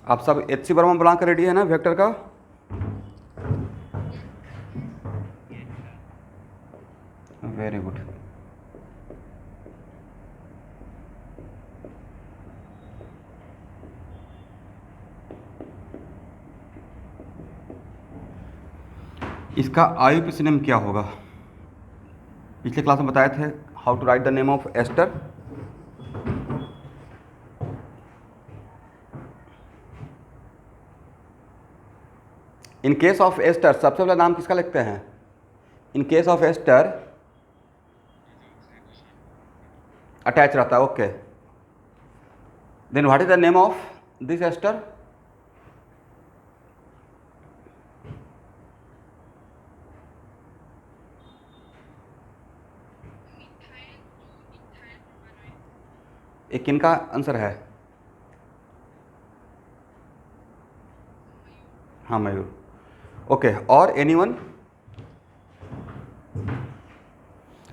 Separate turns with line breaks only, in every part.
आप सब HC वर्मा बना कर रेडी है ना वेक्टर का? Very good. इसका IUPAC नेम क्या होगा? पिछले क्लास में बताए थे how to write the name of ester. In case of ester सबसे पहला नाम किसका लिखते हैं? In case of ester attach रहता है, okay. Then what is the name of this ester? एक किनका आंसर है? हाँ मयूर, ओके। और एनीवन?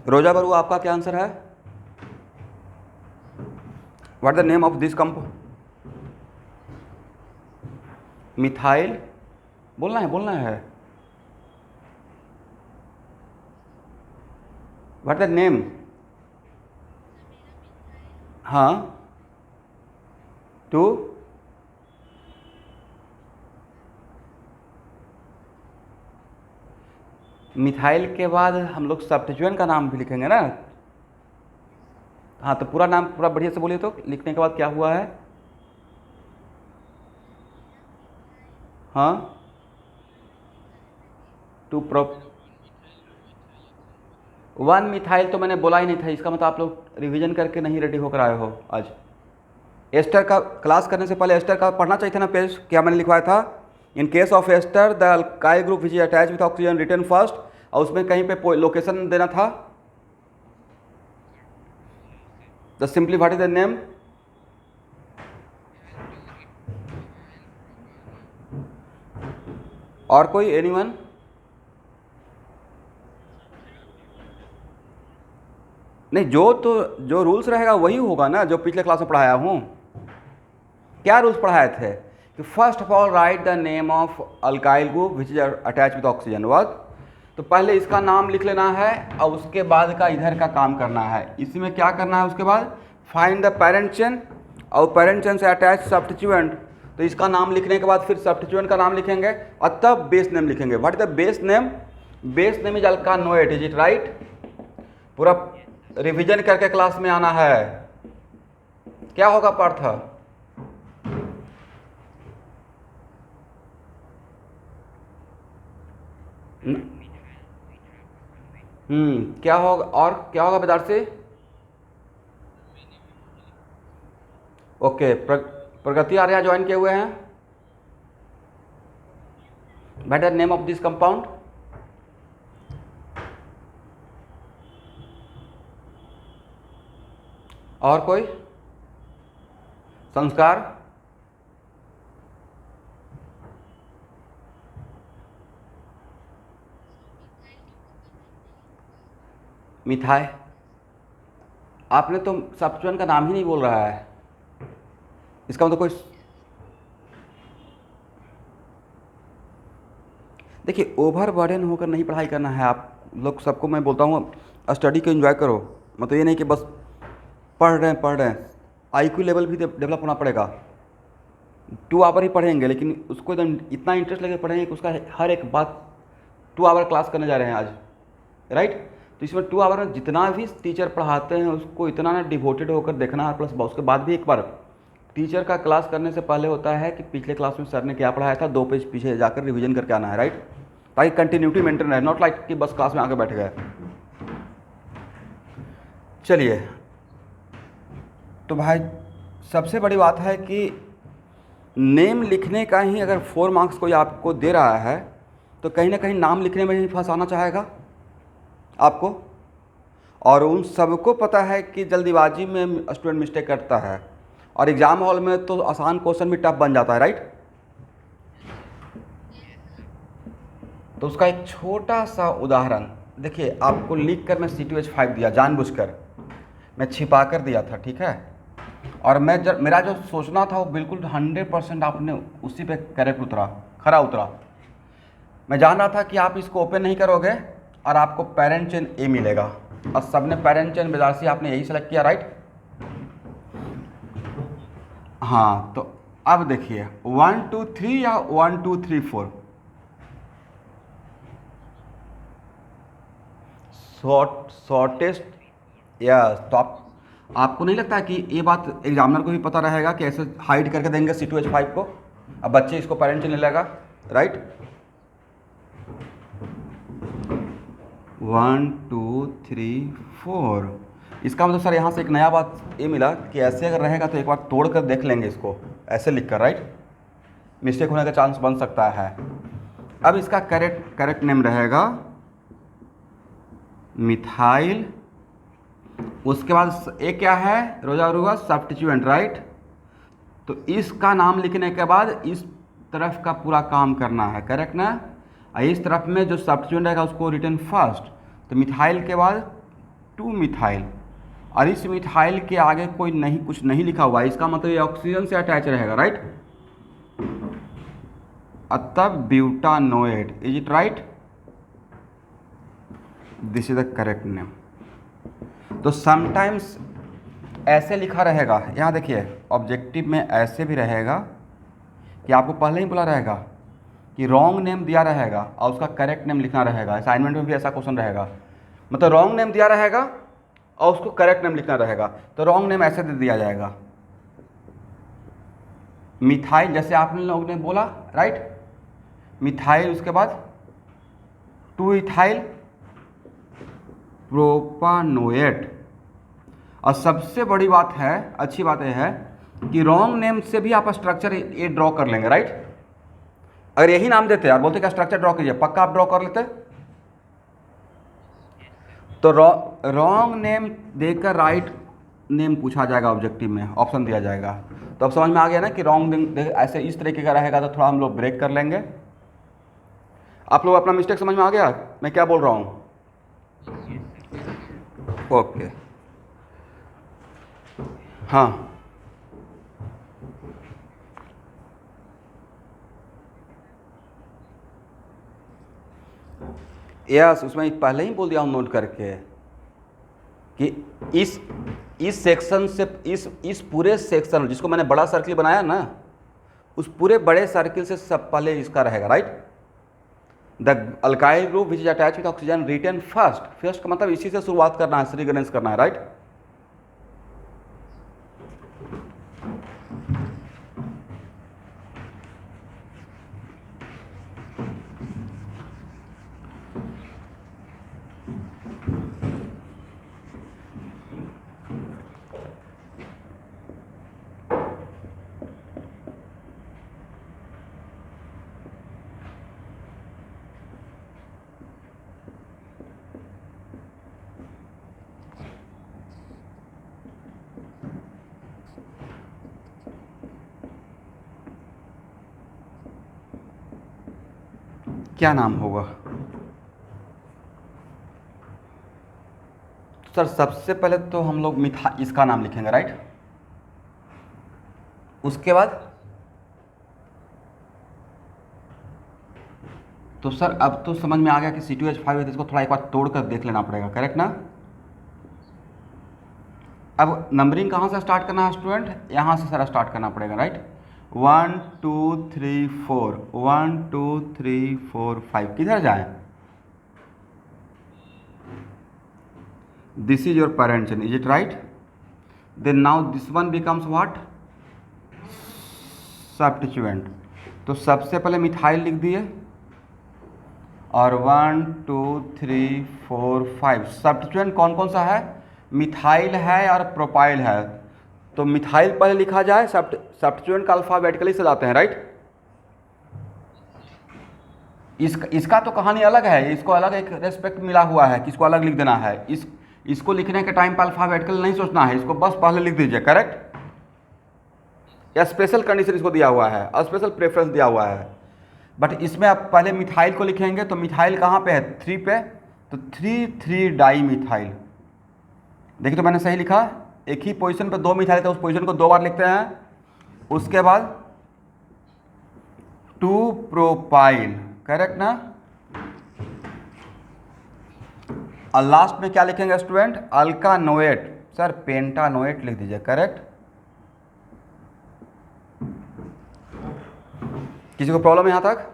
रोजा बरू, आपका क्या आंसर है? What the name of this compound? Methyl, बोलना है बोलना है। What the name? हाँ, टू मिथाइल के बाद हम लोग सब्स्टिट्यूएंट का नाम भी लिखेंगे ना। हाँ, तो पूरा नाम पूरा बढ़िया से बोलिए तो लिखने के बाद क्या हुआ है? हाँ, टू प्रो 1 मिथाइल तो मैंने बोला ही नहीं था। इसका मतलब आप लोग रिवीजन करके नहीं रेडी होकर आए हो आज। एस्टर का क्लास करने से पहले एस्टर का पढ़ना चाहिए था ना पेज, क्या मैंने लिखवाया था? In case of ester the alkyl group which is attach with oxygen return first, और उसमें कहीं पे लोकेशन देना था। The simply what is the name? और कोई एनीवन? नहीं, जो रूल्स रहेगा वही होगा ना जो पिछले क्लास में पढ़ाया हूँ। क्या रूल्स पढ़ाए थे कि first of all write the name of alkyl group which is attach with oxygen work. तो पहले इसका नाम लिख लेना है और उसके बाद का इधर का काम करना है। इसी में क्या करना है उसके बाद? फाइंड द पेरेंट चेन, और पेरेंट चेन से अटैच सब्स्टिट्यूएंट। तो इसका नाम लिखने के बाद फिर सब्स्टिट्यूएंट का नाम लिखेंगे और तब बेस नेम लिखेंगे। What is the base name? Base name is alkanoate, is it right? पूरा रिवीजन करके क्लास में आना है। क्या होगा पार्थ? क्या होगा? और क्या होगा विद्यार्थी? ओके, प्रगति आर्या ज्वाइन किए हुए हैं। Better name of this compound? और कोई? संस्कार? मिथाई? आपने तो सब्स्टिट्यूएंट का नाम ही नहीं बोल रहा है। इसका मतलब कोई, देखिए ओवर बर्डन होकर नहीं पढ़ाई करना है। आप लोग सबको मैं बोलता हूँ स्टडी को एंजॉय करो। मतलब ये नहीं कि बस पढ़ रहे हैं। IQ लेवल भी डेवलप होना पड़ेगा। 2 आवर ही पढ़ेंगे लेकिन उसको एकदम इतना इंटरेस्ट लेकर पढ़ेंगे कि उसका हर एक बात 2 आवर क्लास करने जा रहे हैं आज, राइट? तो इसमें 2 आवर में जितना भी टीचर पढ़ाते हैं उसको इतना ना डिवोटेड होकर देखना है। प्लस उसके बाद भी एक बार टीचर का क्लास करने से पहले होता है कि पिछले क्लास में सर ने क्या पढ़ाया था 2 पेज पीछे जाकर रिवीजन करके आना है, राइट? ताकि कंटिन्यूटी मेंटेन रहे, नॉट लाइक कि बस क्लास में आकर बैठ गए। चलिए, तो भाई सबसे बड़ी बात है कि नेम लिखने का ही अगर 4 मार्क्स कोई आपको दे रहा है तो कहीं ना कहीं नाम लिखने में ही फंसाना चाहेगा आपको। और उन सबको पता है कि जल्दीबाजी में स्टूडेंट मिस्टेक करता है और एग्ज़ाम हॉल में तो आसान क्वेश्चन भी टफ बन जाता है, राइट? तो उसका एक छोटा सा उदाहरण देखिए। आपको लिख कर मैं C2H5 दिया जानबूझकर, मैं छिपा कर दिया था, ठीक है? और मेरा जो सोचना था वो बिल्कुल 100% आपने उसी पे करेक्ट उतरा, खरा उतरा। मैं जान रहा था कि आप इसको ओपन नहीं करोगे और आपको पेरेंट चेन ए मिलेगा, और सबने पेरेंट चेन बेदारसी आपने यही सेलेक्ट किया, राइट। हाँ, तो अब देखिए 1 2 3 या 1 2 3 4 शॉर्टेस्ट। यस, तो आपको नहीं लगता कि ये बात एग्जामिनर को भी पता रहेगा कि ऐसे हाइड करके देंगे C2H5 को, अब बच्चे इसको पेरेंट चेन लेगा, राइट। 1 2 3 4, इसका मतलब सर यहाँ से एक नया बात ये मिला कि ऐसे अगर रहेगा तो एक बार तोड़ कर देख लेंगे इसको, ऐसे लिख कर, राइट। मिस्टेक होने का चांस बन सकता है। अब इसका करेक्ट नेम रहेगा मिथाइल, उसके बाद एक क्या है, रोजा रुआ सब्स्टिट्यूएंट, राइट। तो इसका नाम लिखने के बाद इस तरफ का पूरा काम करना है, करेक्ट ना। इस तरफ में जो सब्स्टिट्यूएंट रहेगा उसको रिटर्न फर्स्ट, तो मिथाइल के बाद 2 मिथाइल, और इस मिथाइल के आगे कोई नहीं, कुछ नहीं लिखा हुआ है, इसका मतलब ये ऑक्सीजन से अटैच रहेगा, राइट। तब butanoate, is it right, this is the correct name. तो समटाइम्स ऐसे लिखा रहेगा, यहाँ देखिए ऑब्जेक्टिव में ऐसे भी रहेगा कि आपको पहले ही बोला रहेगा कि रॉन्ग नेम दिया रहेगा और उसका करेक्ट नेम लिखना रहेगा। असाइनमेंट में भी ऐसा क्वेश्चन रहेगा, मतलब रॉन्ग नेम दिया रहेगा और उसको करेक्ट नेम लिखना रहेगा। तो रॉन्ग नेम ऐसे दे दिया जाएगा, मिथाइल, जैसे आप लोगों ने बोला, राइट, मिथाइल, उसके बाद 2 इथाइल प्रोपानोएट। और सबसे बड़ी बात है, अच्छी बात यह है कि रॉन्ग नेम से भी आप स्ट्रक्चर ये ड्रॉ कर लेंगे, राइट। अगर यही नाम देते और बोलते क्या स्ट्रक्चर ड्रॉ कीजिए, पक्का आप ड्रॉ कर लेते। तो रॉन्ग नेम देकर राइट नेम पूछा जाएगा, ऑब्जेक्टिव में ऑप्शन दिया जाएगा। तो अब समझ में आ गया ना कि रॉन्ग नेम ऐसे इस तरीके का रहेगा तो थोड़ा हम लोग ब्रेक कर लेंगे। आप लोग अपना मिस्टेक समझ में आ गया मैं क्या बोल रहा हूँ, ओके। हाँ, यस, उसमें पहले ही बोल दिया हूँ नोट करके कि इस सेक्शन से इस पूरे सेक्शन जिसको मैंने बड़ा सर्किल बनाया ना, उस पूरे बड़े सर्किल से सब पहले इसका रहेगा, right. The alkyl group which is attach with oxygen return first का मतलब इसी से शुरुआत करना है, श्रीगणेश करना है, राइट। क्या नाम होगा सर? सबसे पहले तो हम लोग इसका नाम लिखेंगे, राइट। उसके बाद तो सर अब तो समझ में आ गया कि C2H5 है, तो इसको थोड़ा एक बार तोड़ कर देख लेना पड़ेगा, करेक्ट ना। अब नंबरिंग कहाँ से स्टार्ट करना है स्टूडेंट, यहाँ से सारा स्टार्ट करना पड़ेगा, राइट। 1 2 3 4, 1 2 3 4 5, किधर जाए, this is your parent chain, is it right? Then now this one becomes what, substituent। तो सबसे पहले मिथाइल लिख दिए और 1 2 3 4 5 सब्स्टिट्यूएंट कौन कौन सा है, मिथाइल है और प्रोपाइल है। तो मिथाइल पहले लिखा जाए, सब्स्टिट्यूएंट का अल्फाबेटिकली से जाते हैं, राइट। इसका तो कहानी अलग है, इसको अलग एक रेस्पेक्ट मिला हुआ है कि इसको अलग लिख देना है। इसको लिखने के टाइम पर अल्फाबेटिकल नहीं सोचना है, इसको बस पहले लिख दीजिए, करेक्ट। या स्पेशल कंडीशन इसको दिया हुआ है और स्पेशल प्रेफरेंस दिया हुआ है। बट इसमें आप पहले मिथाइल को लिखेंगे तो मिथाइल कहाँ पे है, 3 पे, तो 3 3 डाई मिथाइल। देखिए तो मैंने सही लिखा, एक ही पोजीशन पे 2 मिथाइल तो उस पोजीशन को 2 बार लिखते हैं। उसके बाद 2 प्रोपाइल, करेक्ट ना। और लास्ट में क्या लिखेंगे स्टूडेंट, अल्कानोएट। सर पेंटानोएट लिख दीजिए, करेक्ट। किसी को प्रॉब्लम यहां तक?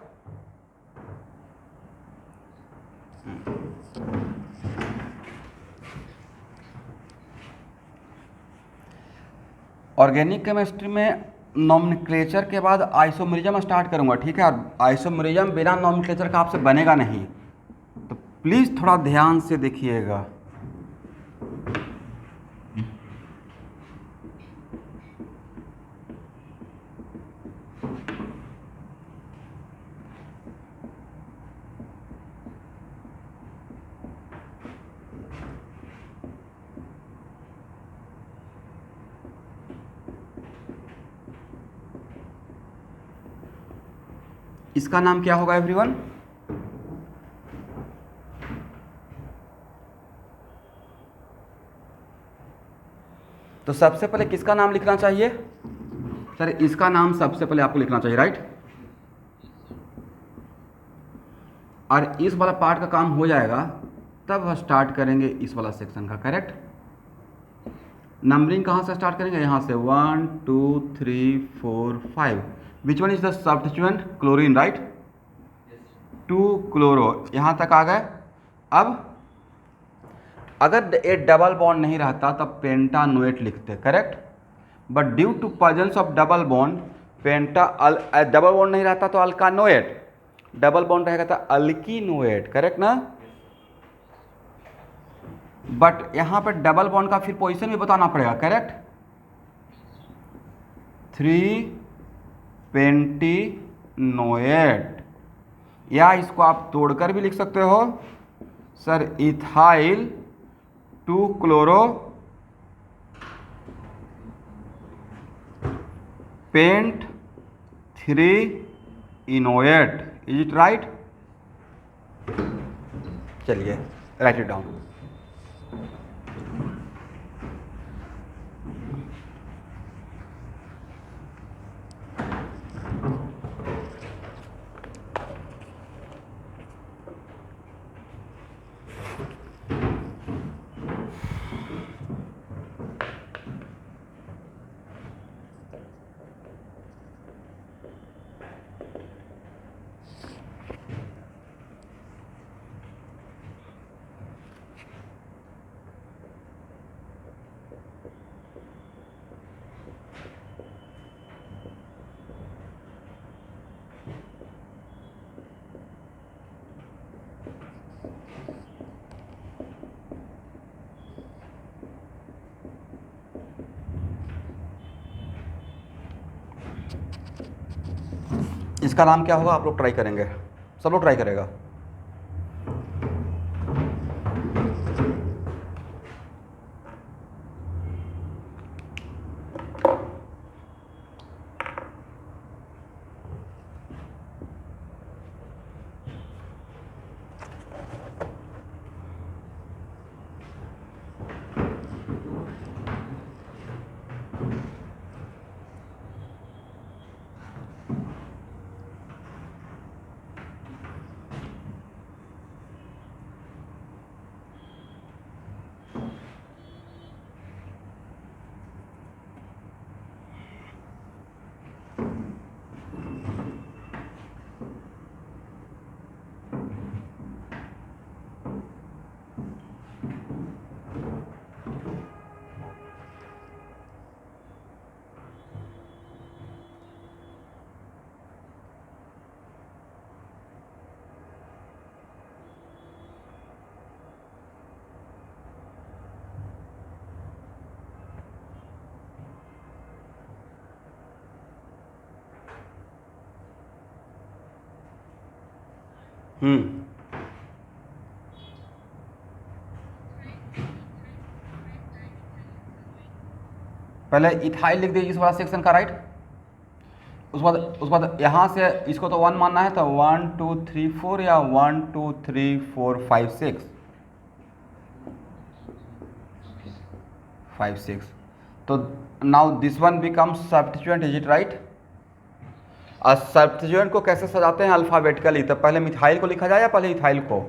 ऑर्गेनिक केमिस्ट्री में नॉमेनक्लेचर के बाद आइसोमेरिज्म स्टार्ट करूंगा, ठीक है। और आइसोमेरिज्म बिना नॉमेनक्लेचर का आपसे बनेगा नहीं, तो प्लीज़ थोड़ा ध्यान से देखिएगा। इसका नाम क्या होगा एवरीवन? तो सबसे पहले किसका नाम लिखना चाहिए? सर इसका नाम सबसे पहले आपको लिखना चाहिए, राइट। और इस वाला पार्ट का काम हो जाएगा तब स्टार्ट करेंगे इस वाला सेक्शन का, करेक्ट। नंबरिंग कहाँ से स्टार्ट करेंगे? यहाँ से 1 2 3 4 5। Which one is the substituent? Chlorine, right. 2 chloro, यहाँ तक आ गए। अब अगर ये डबल बॉन्ड नहीं रहता तब पेंटानोएट लिखते, correct. But due to presence of double bond double bond नहीं रहता तो अल्कानोएट, डबल बॉन्ड रहेगा तो अल्कीनोएट, करेक्ट ना। बट यहाँ पर डबल बॉन्ड का फिर पोजीशन भी बताना पड़ेगा, करेक्ट। 3 पेंटीनोएट, या इसको आप तोड़कर भी लिख सकते हो sir, ethyl 2 chloro pent 3 enoate. Is it right? चलिए राइट इट डाउन। इसका नाम क्या होगा? आप लोग ट्राई करेंगे, सब लोग ट्राई करेगा। पहले इथाइल लिख दीजिए इस वाला सेक्शन का, राइट। उसके बाद यहाँ से इसको तो 1 मानना है, तो 1 2 3 4 या 1 2 3 4 5 6 5 6 तो now this one becomes substituent, is it right? और सब्स्टिट्यूएंट को कैसे सजाते हैं अल्फ़ाबेटिकली? तो पहले मिथाइल को लिखा जाए या पहले इथाइल को?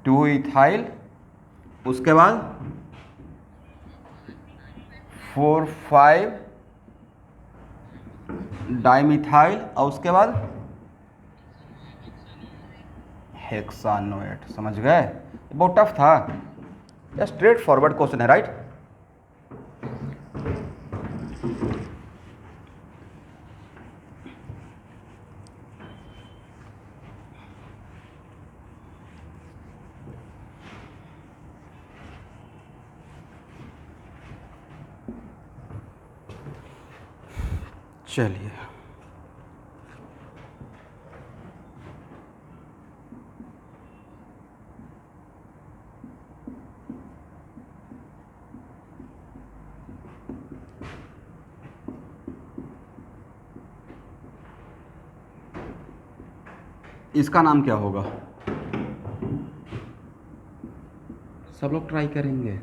2 इथाइल, उसके बाद 4 5 डाइमिथाइल, और उसके बाद हेक्सानोएट। समझ गए? बहुत टफ था, या स्ट्रेट फॉरवर्ड क्वेश्चन है, राइट? चलिए, इसका नाम क्या होगा? सब लोग ट्राई करेंगे।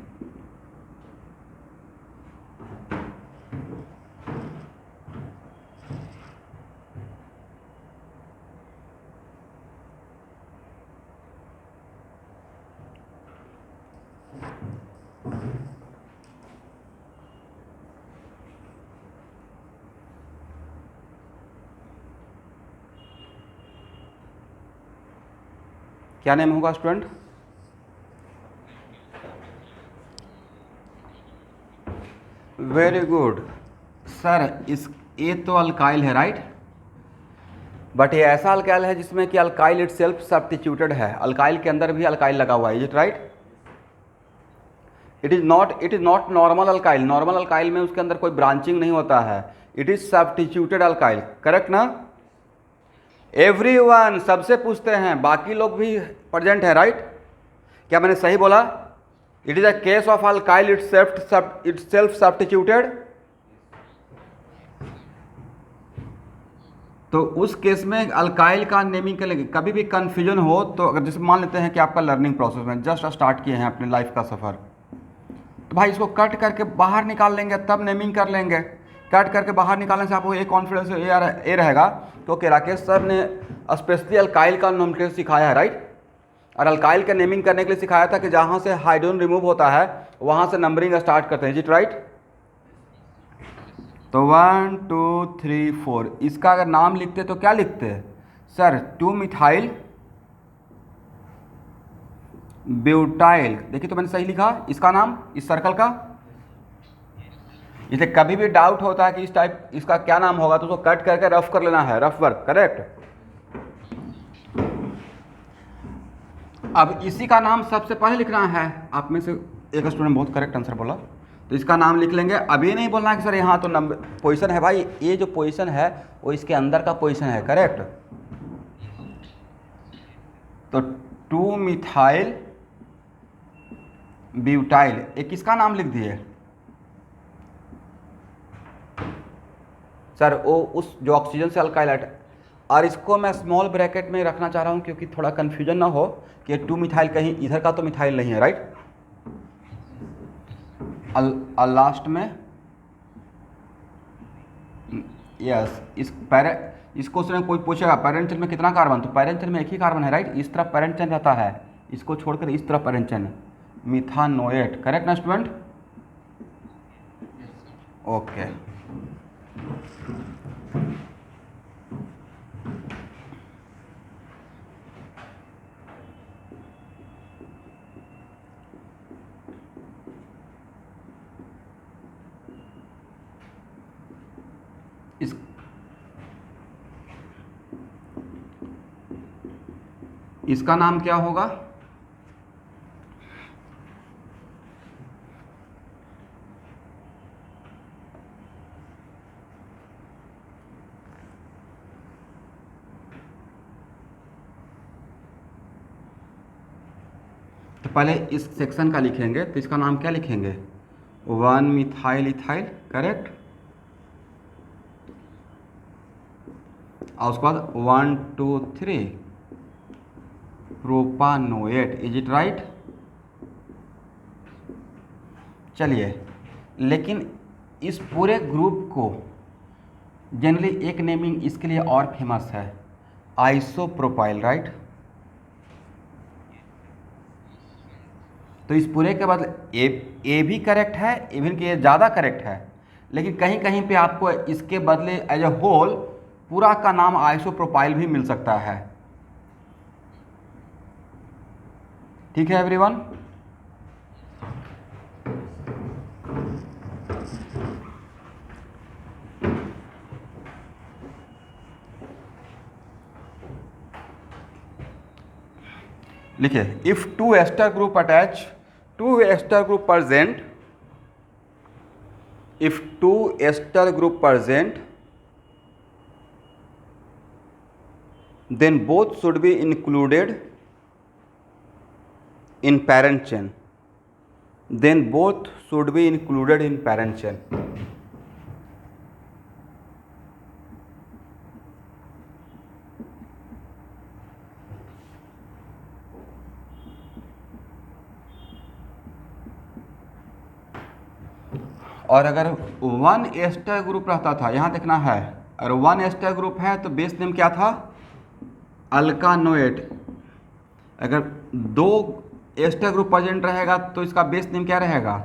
क्या नेम होगा स्टूडेंट? Very good sir. इस ये तो अल्काइल है, राइट? बट ये ऐसा अल्काइल है जिसमें कि अल्काइल इट सेल्फ सब्स्टिट्यूटेड है। अल्काइल के अंदर भी अल्काइल लगा हुआ है, is it right? It is not normal alkyl. Normal alkyl में उसके अंदर कोई ब्रांचिंग नहीं होता है। It is substituted alkyl, correct ना? एवरीवन, सबसे पूछते हैं, बाकी लोग भी प्रेजेंट है, राइट? क्या मैंने सही बोला? It is a case of alkyl it self substituted. तो उस केस में अल्काइल का नेमिंग करेंगे। कभी भी कन्फ्यूजन हो तो अगर जैसे मान लेते हैं कि आपका लर्निंग प्रोसेस में जस्ट स्टार्ट किए हैं अपने लाइफ का सफ़र, तो भाई इसको कट करके बाहर निकाल लेंगे, तब नेमिंग कर लेंगे। कट करके बाहर निकालने से आपको एक कॉन्फिडेंस ये रहेगा क्योंकि राकेश सर ने स्पेशली अल्काइल का नोमेनक्लेचर सिखाया है, राइट? और अल्काइल का नेमिंग करने के लिए सिखाया था कि जहाँ से हाइड्रोजन रिमूव होता है वहाँ से नंबरिंग स्टार्ट करते हैं, इज इट राइट? तो 1 2 3 4, इसका अगर नाम लिखते तो क्या लिखते सर? 2 methyl butyl. देखिए तो मैंने सही लिखा इसका नाम, इस सर्कल का। इसे कभी भी डाउट होता है कि इस टाइप इसका क्या नाम होगा तो उसको कट करके रफ कर लेना है, रफ वर्क, करेक्ट? अब इसी का नाम सबसे पहले लिखना है। आप में से एक स्टूडेंट बहुत करेक्ट आंसर बोला, तो इसका नाम लिख लेंगे। अभी नहीं बोलना कि सर यहाँ तो नंबर पोजीशन है। भाई ये जो पोजीशन है वो इसके अंदर का पोजीशन है, करेक्ट? तो 2 मिथाइल ब्यूटाइल, एक किसका नाम लिख दिए सर? वो उस जो ऑक्सीजन से अल्काइल है। और इसको मैं स्मॉल ब्रैकेट में रखना चाह रहा हूँ क्योंकि थोड़ा कन्फ्यूजन ना हो कि 2 मिथाइल कहीं इधर का तो मिथाइल नहीं है, राइट? लास्ट में यस, इस क्वेश्चन में कोई पूछेगा पैरेंट चेन में कितना कार्बन, तो पैरेंट चेन में एक ही कार्बन है, राइट? इस तरफ पैरेंट चेन रहता है, इसको छोड़कर इस तरफ पैरेंट चेन, मिथानोएट, करेक्ट ना स्टूडेंट? ओके। इसका नाम क्या होगा? तो पहले इस सेक्शन का लिखेंगे, तो इसका नाम क्या लिखेंगे? 1 मिथाइल इथाइल, करेक्ट? और उसके बाद 1 2 3 प्रोपानोएट, इज इट राइट? चलिए, लेकिन इस पूरे ग्रुप को जनरली एक नेमिंग इसके लिए और फेमस है, आइसोप्रोपाइल, राइट। तो इस पूरे के बाद ए भी करेक्ट है, इवन कि ये ज़्यादा करेक्ट है, लेकिन कहीं कहीं पे आपको इसके बदले एज ए होल पूरा का नाम आइसोप्रोपाइल भी मिल सकता है। ठीक है एवरीवन। लिखिए, if two ester group attach, two ester group present, if two ester group present, then both should be included in parent chain, then both should be included in parent chain। और अगर one ester group रहता था, यहाँ देखना है, अगर one ester group है तो बेस नेम क्या था, अल्कानोएट। अगर दो एस्टर ग्रुप प्रेजेंट रहेगा तो इसका बेस नेम क्या रहेगा,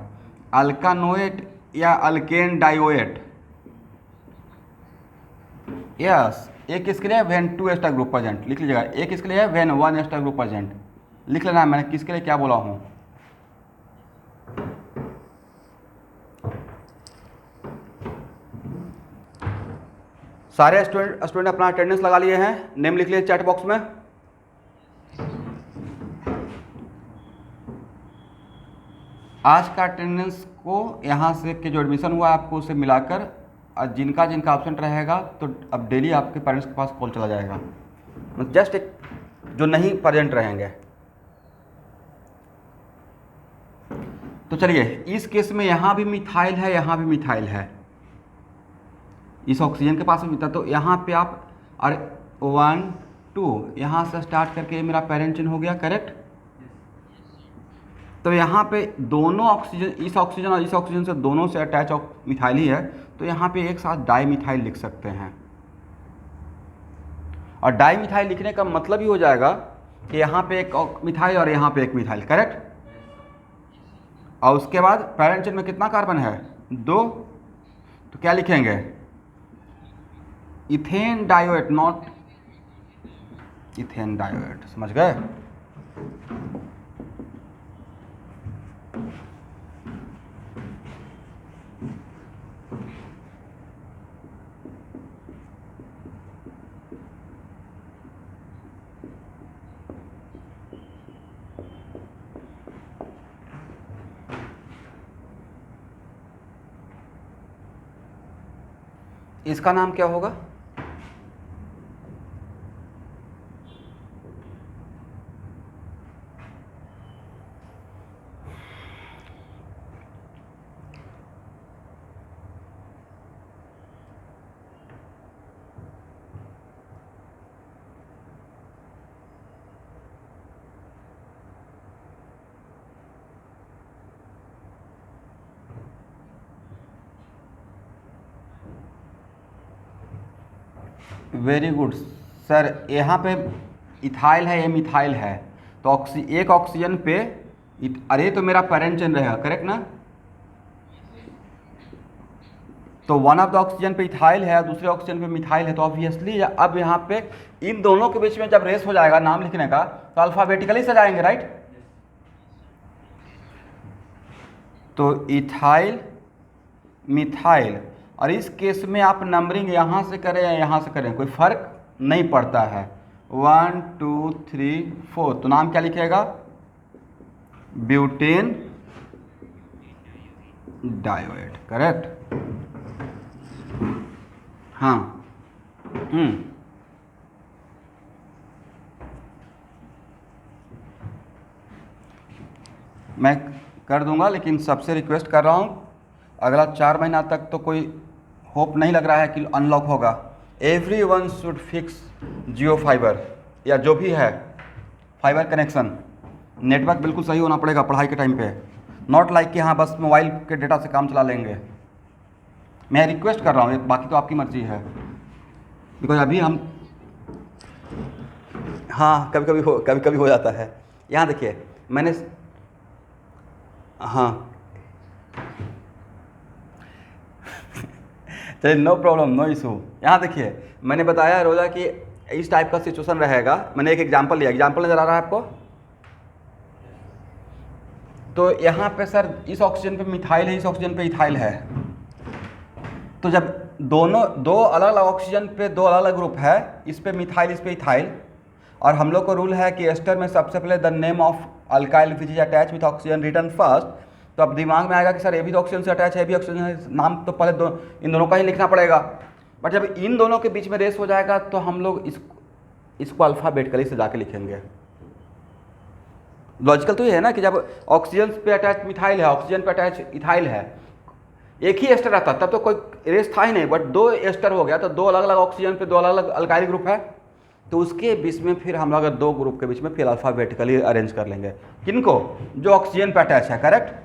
अल्कानोएट या अल्केन डायोएट। यस, एक किसके लिए, when two ester group present लिख लीजिएगा, एक किसके लिए, when one ester group present लिख लेना है, मैंने किसके लिए क्या बोला हूँ। सारे स्टूडेंट अपना अटेंडेंस लगा लिए हैं, नेम लिख लिए चैट बॉक्स में। आज का अटेंडेंस को यहाँ से के जो एडमिशन हुआ आपको उससे मिलाकर जिनका जिनका एब्सेंट रहेगा तो अब डेली आपके पेरेंट्स के पास कॉल चला जाएगा, जस्ट एक जो नहीं प्रेजेंट रहेंगे। तो चलिए, इस केस में यहाँ भी मिथाइल है, यहाँ भी मिथाइल है, इस ऑक्सीजन के पास में मिलता, तो यहाँ पे आप और 1 2 यहाँ से स्टार्ट करके मेरा पेरेंट चेन हो गया, करेक्ट। तो यहाँ पे दोनों ऑक्सीजन, इस ऑक्सीजन और इस ऑक्सीजन से दोनों से अटैच मिथाइल ही है, तो यहाँ पे एक साथ डाई मिथाइल लिख सकते हैं। और डाई मिथाइल लिखने का मतलब ही हो जाएगा कि यहाँ पे एक मिथाइल और यहाँ पे एक मिथाइल, करेक्ट। और उसके बाद पेरेंट चेन में कितना कार्बन है, 2, तो क्या लिखेंगे, इथेन डायोएट, नॉट इथेन डायोएट, समझ गए। इसका नाम क्या होगा, वेरी गुड सर। यहाँ पे इथाइल है, ये मिथाइल है, तो एक ऑक्सीजन पे अरे तो मेरा पेरेंट चेन रहेगा, करेक्ट ना। तो वन ऑफ द ऑक्सीजन पे इथाइल है, दूसरे ऑक्सीजन पे मिथाइल है, तो ऑब्वियसली अब यहाँ पे इन दोनों के बीच में जब रेस हो जाएगा नाम लिखने का तो अल्फाबेटिकली सजाएंगे, राइट। तो इथाइल मिथाइल, और इस केस में आप नंबरिंग यहाँ से करें या यहाँ से करें कोई फर्क नहीं पड़ता है, 1 2 3 4, तो नाम क्या लिखेगा, ब्यूटेन डायोएट, करेक्ट। हाँ, मैं कर दूंगा, लेकिन सबसे रिक्वेस्ट कर रहा हूँ अगला 4 महीना तक तो कोई होप नहीं लग रहा है कि अनलॉक होगा। Everyone should fix Jio fibre या जो भी है फाइबर कनेक्शन, नेटवर्क बिल्कुल सही होना पड़ेगा पढ़ाई के टाइम पे। नॉट लाइक कि हाँ बस मोबाइल के डेटा से काम चला लेंगे। मैं रिक्वेस्ट कर रहा हूँ, बाकी तो आपकी मर्जी है, बिकॉज अभी हम हाँ कभी कभी हो जाता है। यहाँ देखिए मैंने हाँ चलिए नो प्रॉब्लम नो इशू। यहाँ देखिए मैंने बताया रोजा कि इस टाइप का सिचुएशन रहेगा। मैंने एक एग्जांपल लिया, एग्जांपल नज़र आ रहा है आपको। तो यहाँ पे सर इस ऑक्सीजन पे मिथाइल है, इस ऑक्सीजन पे इथाइल है। तो जब दो अलग अलग ऑक्सीजन पे दो अलग अलग ग्रुप है, इस पे मिथाइल इस पे इथाइल, और हम लोग को रूल है कि एस्टर में सबसे पहले the name of alkyl which is attach with oxygen return first. तो अब दिमाग में आएगा कि सर ये भी तो ऑक्सीजन से अटैच है, ये भी ऑक्सीजन है, नाम तो पहले इन दोनों का ही लिखना पड़ेगा। बट जब इन दोनों के बीच में रेस हो जाएगा तो हम लोग इसको अल्फ़ाबेटिकली से जाके लिखेंगे। लॉजिकल तो ये है ना कि जब ऑक्सीजन पे अटैच मिथाइल है, ऑक्सीजन पे अटैच इथाइल है, एक ही एस्टर रहता तब तो कोई रेस था ही नहीं, बट दो एस्टर हो गया तो दो अलग अलग ऑक्सीजन पे दो अलग अलग अल्काइल ग्रुप है, तो उसके बीच में फिर हम लोग दो ग्रुप के बीच में फिर अल्फ़ाबेटिकली अरेंज कर लेंगे। किनको? जो ऑक्सीजन पे अटैच है, करेक्ट।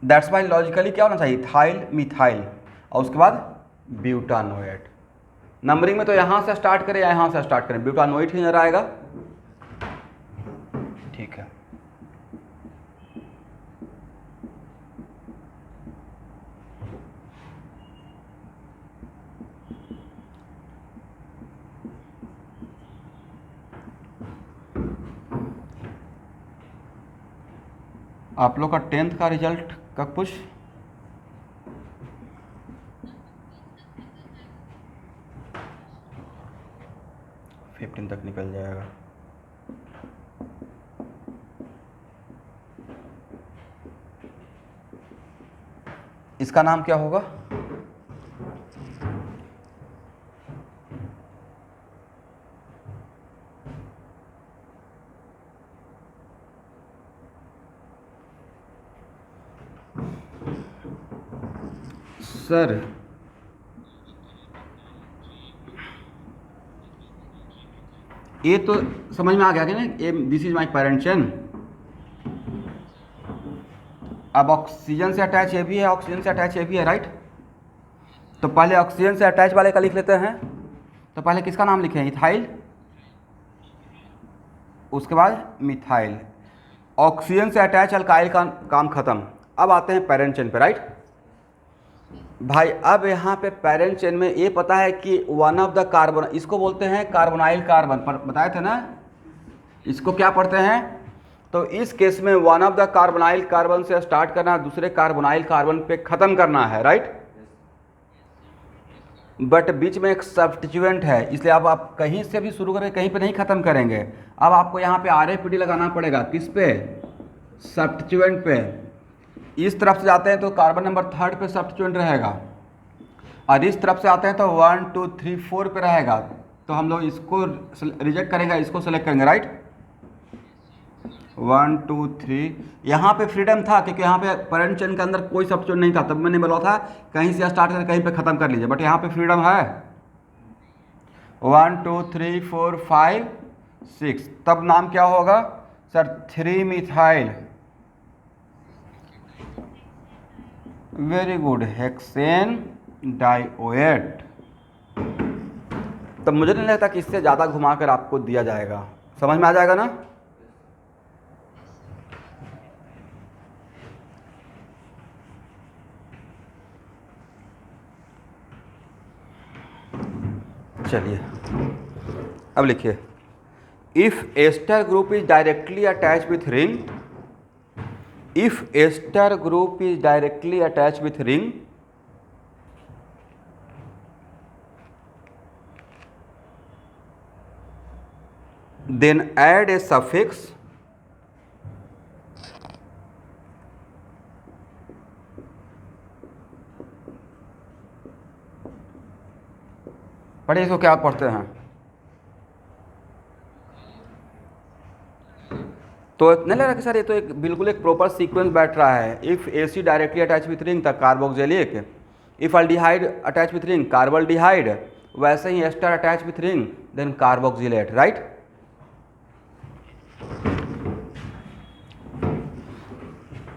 दैट्स वाई लॉजिकली क्या होना चाहिए, इथाइल मिथाइल और उसके बाद ब्यूटानोएट। नंबरिंग में तो यहाँ से स्टार्ट करें या यहाँ से स्टार्ट करें, ब्यूटानोएट ही नजर आएगा। ठीक है, आप लोग का 10th का रिजल्ट कब कुछ 15 तक निकल जाएगा। इसका नाम क्या होगा? सर ये तो समझ में आ गया कि ना, ये this is my parent chain. अब ऑक्सीजन से अटैच ये भी है, ऑक्सीजन से अटैच ये भी है, राइट। तो पहले ऑक्सीजन से अटैच वाले का लिख लेते हैं। तो पहले किसका नाम लिखें, इथाइल, उसके बाद मिथाइल। ऑक्सीजन से अटैच अल्काइल का काम खत्म। अब आते हैं पेरेंट चेन पे, राइट भाई। अब यहाँ पे पेरेंट चेन में ये पता है कि वन ऑफ द कार्बन, इसको बोलते हैं कार्बोनाइल कार्बन, पर बताए थे ना इसको क्या पढ़ते हैं। तो इस केस में one of the carbonyl carbon से स्टार्ट करना, दूसरे कार्बोनाइल कार्बन पे ख़त्म करना है, राइट। बट बीच में एक सब्स्टिट्यूएंट है, इसलिए अब आप कहीं से भी शुरू करें, कहीं पे नहीं ख़त्म करेंगे। अब आपको यहाँ पे RAPD लगाना पड़ेगा, किस पे, सब्स्टिट्यूएंट पे। इस तरफ से जाते हैं तो कार्बन नंबर 3rd पे सब्स्टिट्यूएंट रहेगा, और इस तरफ से आते हैं तो 1 2 3 4 पे रहेगा। तो हम लोग इसको रिजेक्ट करेंगे, इसको सेलेक्ट करेंगे, राइट। 1 2 3 यहाँ पे फ्रीडम था क्योंकि यहाँ पे पेरेंट चेन के अंदर कोई सब्स्टिट्यूएंट नहीं था, तब मैंने बोला था कहीं से स्टार्ट करें कहीं पे ख़त्म कर लीजिए, बट यहाँ पे फ्रीडम है। 1 2 3 4 5 6, तब नाम क्या होगा sir, 3 methyl, very good, hexane dioate. तब मुझे नहीं लगता कि इससे ज़्यादा घुमाकर आपको दिया जाएगा, समझ में आ जाएगा ना। चलिए अब लिखिए, if ester group is directly attach with ring, if ester group is directly attached with ring, then add a suffix पढ़िए इसको क्या पढ़ते हैं। तो नहीं लग रहा कि सर ये तो एक बिल्कुल एक प्रॉपर सीक्वेंस बैठ रहा है। If AC directly attach with ring तक carboxylic, if aldehyde attach with ring carbaldehyde, वैसे ही ester attach with ring then carboxylate, right.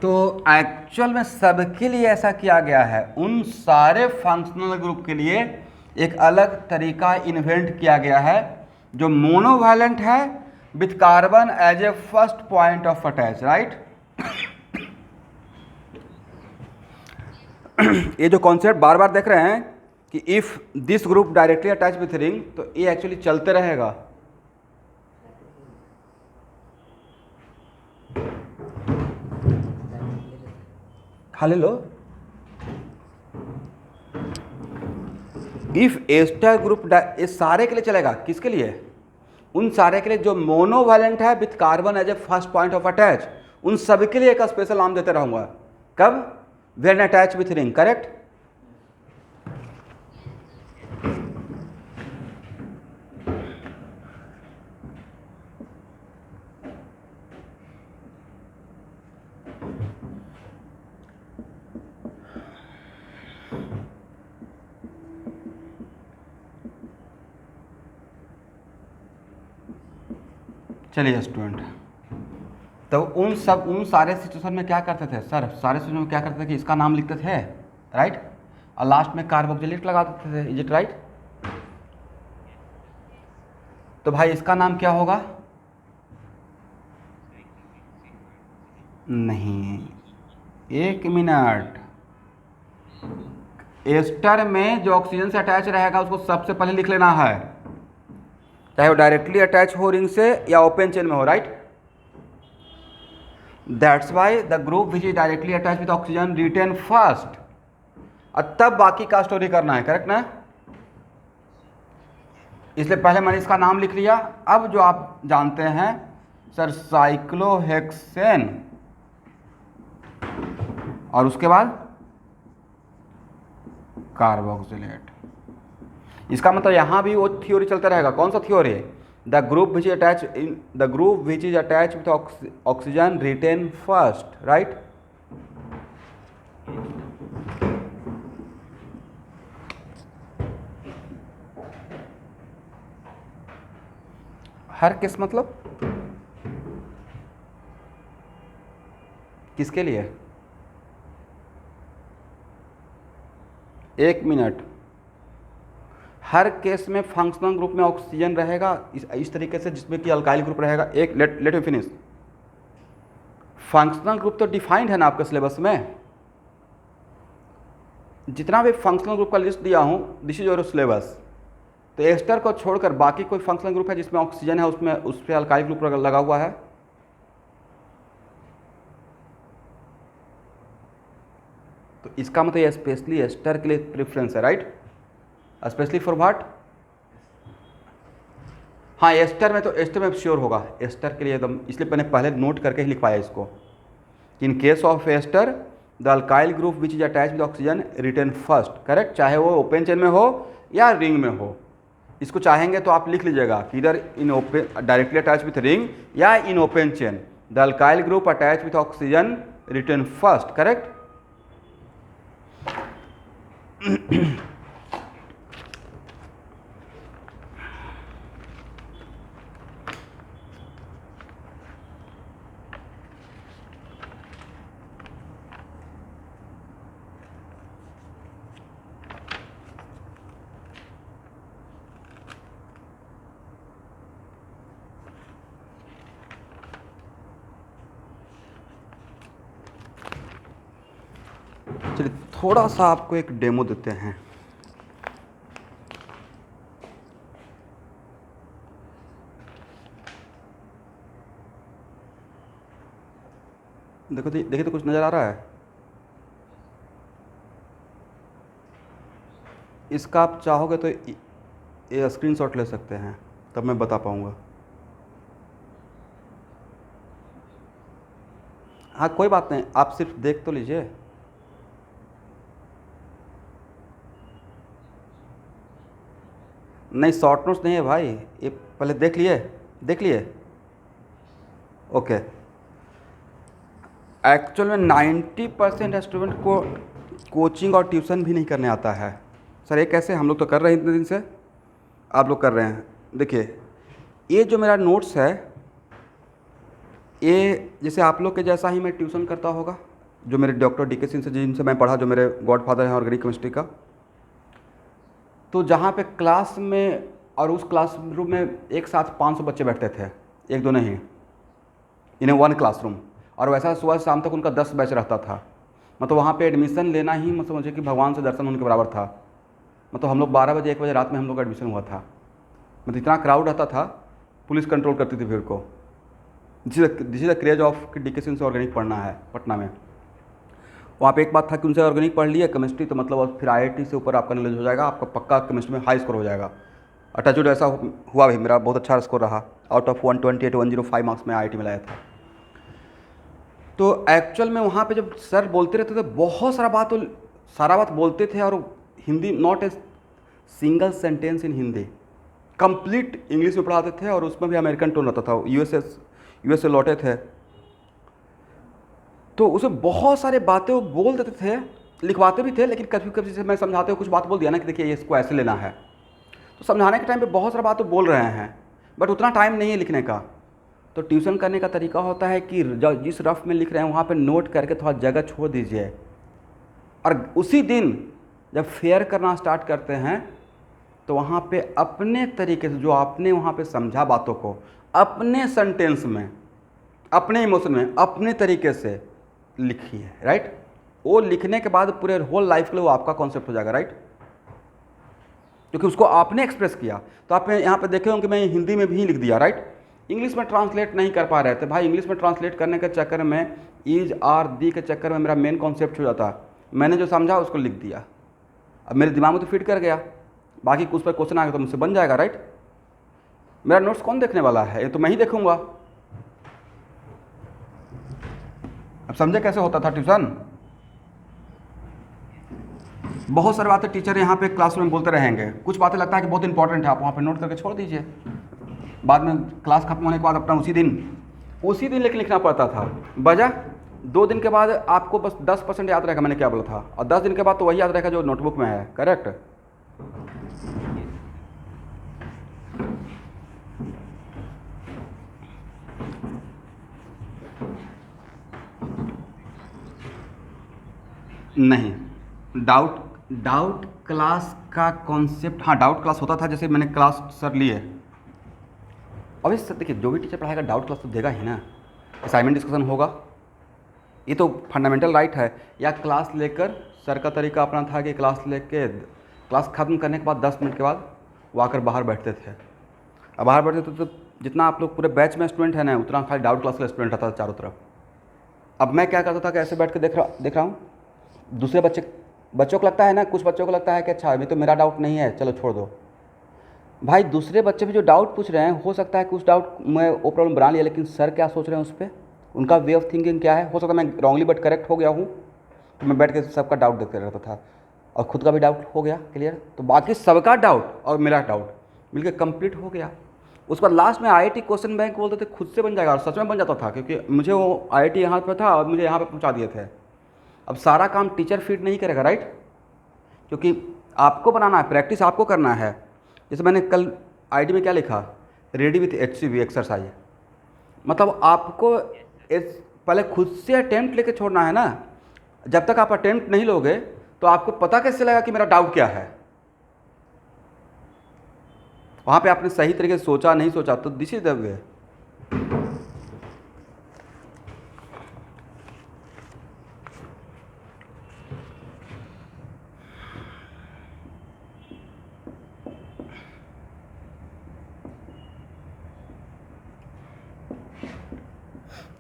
तो एक्चुअल में सबके लिए ऐसा किया गया है, उन सारे फंक्शनल ग्रुप के लिए एक अलग तरीका इन्वेंट किया गया है जो मोनोवैलेंट है with carbon as a first point of attach, right. ये जो कॉन्सेप्ट बार बार देख रहे हैं कि if this group directly attach with ring, तो ये एक्चुअली चलते रहेगा। खा ले लो। इफ एस्टर ग्रुप इस सारे के लिए चलेगा, किसके लिए? उन सारे के लिए जो मोनोवैलेंट है with carbon as a first point of attach, उन सभी के लिए एक स्पेशल नाम देते रहूंगा। कब? When attach with ring, correct. चलिए स्टूडेंट, तो उन सारे सिचुएशन में क्या करते थे सर? सारे सिचुएशन में क्या करते थे कि इसका नाम लिखते थे, राइट, और लास्ट में कार्बोक्सिलेट लगा देते थे, इज इट राइट? तो भाई इसका नाम क्या होगा? नहीं, एक मिनट। एस्टर में जो ऑक्सीजन से अटैच रहेगा उसको सबसे पहले लिख लेना है, चाहे वो डायरेक्टली अटैच हो रिंग से या ओपन चेन में हो, right. That's why the group which is directly attach with oxygen written first, और तब बाकी का स्टोरी करना है, करेक्ट ना? इसलिए पहले मैंने इसका नाम लिख लिया। अब जो आप जानते हैं सर, साइक्लोहेक्सेन, और उसके बाद कार्बोक्सिलेट। इसका मतलब यहां भी वो थ्योरी चलता रहेगा। कौन सा theory? The group which is attach with oxygen written first, right. हर केस मतलब किसके लिए? एक मिनट। हर केस में फंक्शनल ग्रुप में ऑक्सीजन रहेगा इस तरीके से, जिसमें कि अल्काइल ग्रुप रहेगा। एक let me finish. Functional group तो डिफाइंड है ना आपके सिलेबस में। जितना भी फंक्शनल ग्रुप का लिस्ट दिया हूँ, दिस इज योर सिलेबस। तो एस्टर को छोड़कर बाकी कोई फंक्शनल ग्रुप है जिसमें ऑक्सीजन है, उसमें उस पर अल्काइल ग्रुप लगा हुआ है। तो इसका मतलब ये स्पेशली एस्टर के लिए प्रेफरेंस है, राइट। Specially for what? हाँ, एस्टर में तो एस्टर में श्योर होगा, एस्टर के लिए एकदम। इसलिए मैंने पहले नोट करके ही लिख पाया इसको। In case of ester the alkyl group which is attach with oxygen written first, correct, चाहे वो ओपन चेन में हो या रिंग में हो। इसको चाहेंगे तो आप लिख लीजिएगा कि इधर in open directly attach with ring या in open chain the alkyl group attach with oxygen written first, correct. चलिए थोड़ा सा आपको एक डेमो देते हैं। देखो देखिए तो कुछ नज़र आ रहा है? इसका आप चाहोगे तो ये स्क्रीनशॉट ले सकते हैं, तब मैं बता पाऊँगा। हाँ कोई बात नहीं, आप सिर्फ देख तो लीजिए। नहीं, शॉर्ट नोट्स नहीं है भाई, ये पहले देख लिए। ओके। एक्चुअल में 90% स्टूडेंट को कोचिंग और ट्यूशन भी नहीं करने आता है। सर ये कैसे? हम लोग तो कर रहे हैं इतने दिन से, आप लोग कर रहे हैं। देखिए ये जो मेरा नोट्स है, ये जैसे आप लोग के जैसा ही मैं ट्यूशन करता होगा, जो मेरे डॉक्टर डी के सिंह से जिनसे मैं पढ़ा, जो मेरे गॉड फादर हैं ऑर्गेनिक केमिस्ट्री का। तो जहाँ पे क्लास में और उस क्लासरूम में एक साथ 500 बच्चे बैठते थे, एक दो नहीं, इन वन क्लासरूम। और वैसा सुबह शाम तक उनका 10 बैच रहता था। मतलब वहाँ पे एडमिशन लेना ही मतलब मुझे कि भगवान से दर्शन होने के बराबर था। मतलब हम लोग 12 बजे 1 बजे रात में हम लोग का एडमिशन हुआ था। मतलब इतना क्राउड रहता था, पुलिस कंट्रोल करती थी भीड़ को। This is the craze of D के सिंह से ऑर्गेनिक पढ़ना है पटना में। वहाँ पे एक बात था कि उनसे ऑर्गेनिक पढ़ लिया केमिस्ट्री तो मतलब फिर IIT से ऊपर आपका नॉलेज हो जाएगा, आपका पक्का केमिस्ट्री में हाई स्कोर हो जाएगा। और टचवुड ऐसा हुआ भी, मेरा बहुत अच्छा स्कोर रहा। आउट ऑफ 128 105 मार्क्स में IIT में लाया था। तो एक्चुअल में वहाँ पे जब सर बोलते रहते थे बहुत सारा बात बोलते थे, और Hindi not a single sentence in Hindi, complete English में पढ़ाते थे। और उसमें भी अमेरिकन टोन रहता था, यूएस से लौटे थे, तो उसमें बहुत सारे बातें वो बोल देते थे, लिखवाते भी थे। लेकिन कभी कभी जैसे मैं समझाते हुए कुछ बात बोल दिया ना कि देखिए इसको ऐसे लेना है, तो समझाने के टाइम पे बहुत सारा बात तो बोल रहे हैं, बट उतना टाइम नहीं है लिखने का। तो ट्यूशन करने का तरीका होता है कि जिस रफ में लिख रहे हैं वहाँ पे नोट करके थोड़ा जगह छोड़ दीजिए, और उसी दिन जब फेयर करना स्टार्ट करते हैं तो वहाँ पे अपने तरीके से जो आपने वहाँ पे समझा बातों को, अपने सेंटेंस में, अपने इमोशन में, अपने तरीके से लिखिए, राइट। वो लिखने के बाद पूरे होल लाइफ के लिए वो आपका कॉन्सेप्ट हो जाएगा, राइट, क्योंकि उसको आपने एक्सप्रेस किया। तो आप यहाँ पे देखे होंगे मैं हिंदी में भी लिख दिया, राइट। इंग्लिश में ट्रांसलेट नहीं कर पा रहे थे भाई, इंग्लिश में ट्रांसलेट करने के चक्कर में इज आर दी के चक्कर में मेरा मेन कॉन्सेप्ट हो जाता। मैंने जो समझा उसको लिख दिया, अब मेरे दिमाग में तो फिट कर गया, बाकी कुछ पर क्वेश्चन आ गया तो मुझसे बन जाएगा, राइट। मेरा नोट्स कौन देखने वाला है, ये तो मैं ही देखूंगा। अब समझे कैसे होता था ट्यूशन। बहुत सारी बातें टीचर यहाँ पे क्लासरूम में बोलते रहेंगे, कुछ बातें लगता है कि बहुत इंपॉर्टेंट है, आप वहाँ पे नोट करके छोड़ दीजिए। बाद में क्लास खत्म होने के बाद अपना उसी दिन लेकिन लिखना पड़ता था। बजा 2 दिन के बाद आपको बस 10% याद रहेगा मैंने क्या बोला था, और 10 दिन के बाद तो वही याद रहेगा जो नोटबुक में है, करेक्ट। नहीं, डाउट क्लास का कॉन्सेप्ट, हाँ डाउट क्लास होता था। जैसे मैंने क्लास सर लिए, अब इस देखिए जो भी टीचर पढ़ाएगा डाउट क्लास तो देगा ही ना, असाइनमेंट डिस्कशन होगा, ये तो फंडामेंटल राइट है। या क्लास लेकर, सर का तरीका अपना था कि क्लास लेके क्लास ख़त्म करने के बाद 10 मिनट के बाद वो आकर बाहर बैठते थे। अब बाहर बैठते थे तो जितना आप लोग पूरे बैच में स्टूडेंट है ना, उतना खाली डाउट क्लास का स्टूडेंट रहता था चारों तरफ। अब मैं क्या करता था कि ऐसे बैठ के देख रहा हूँ, दूसरे बच्चों को लगता है ना, कुछ बच्चों को लगता है कि अच्छा अभी तो मेरा डाउट नहीं है, चलो छोड़ दो। भाई दूसरे बच्चे भी जो डाउट पूछ रहे हैं, हो सकता है कि उस डाउट में वो प्रॉब्लम बना लिया, लेकिन सर क्या सोच रहे हैं उस पर, उनका वे ऑफ थिंकिंग क्या है। हो सकता है मैं रॉन्गली बट करेक्ट हो गया हूँ, तो मैं बैठ के सबका डाउट देखते रहता था, और खुद का भी डाउट हो गया क्लियर, तो बाकी सबका डाउट और मेरा डाउट मिलकर कंप्लीट हो गया। उसके बाद लास्ट में IIT क्वेश्चन बैंक बोलते थे खुद से बन जाएगा, और सच में बन जाता था, क्योंकि मुझे वो IIT यहाँ पर था और मुझे यहाँ पर पहुँचा दिए थे। अब सारा काम टीचर फीड नहीं करेगा, राइट, क्योंकि आपको बनाना है, प्रैक्टिस आपको करना है। जैसे मैंने कल ID में क्या लिखा, रेडी विथ HCV एक्सरसाइज, मतलब आपको पहले खुद से अटेम्प्ट लेके छोड़ना है ना। जब तक आप अटेम्प्ट नहीं लोगे तो आपको पता कैसे लगा कि मेरा डाउट क्या है। वहाँ पे आपने सही तरीके से सोचा नहीं सोचा, तो दिस इज द वे।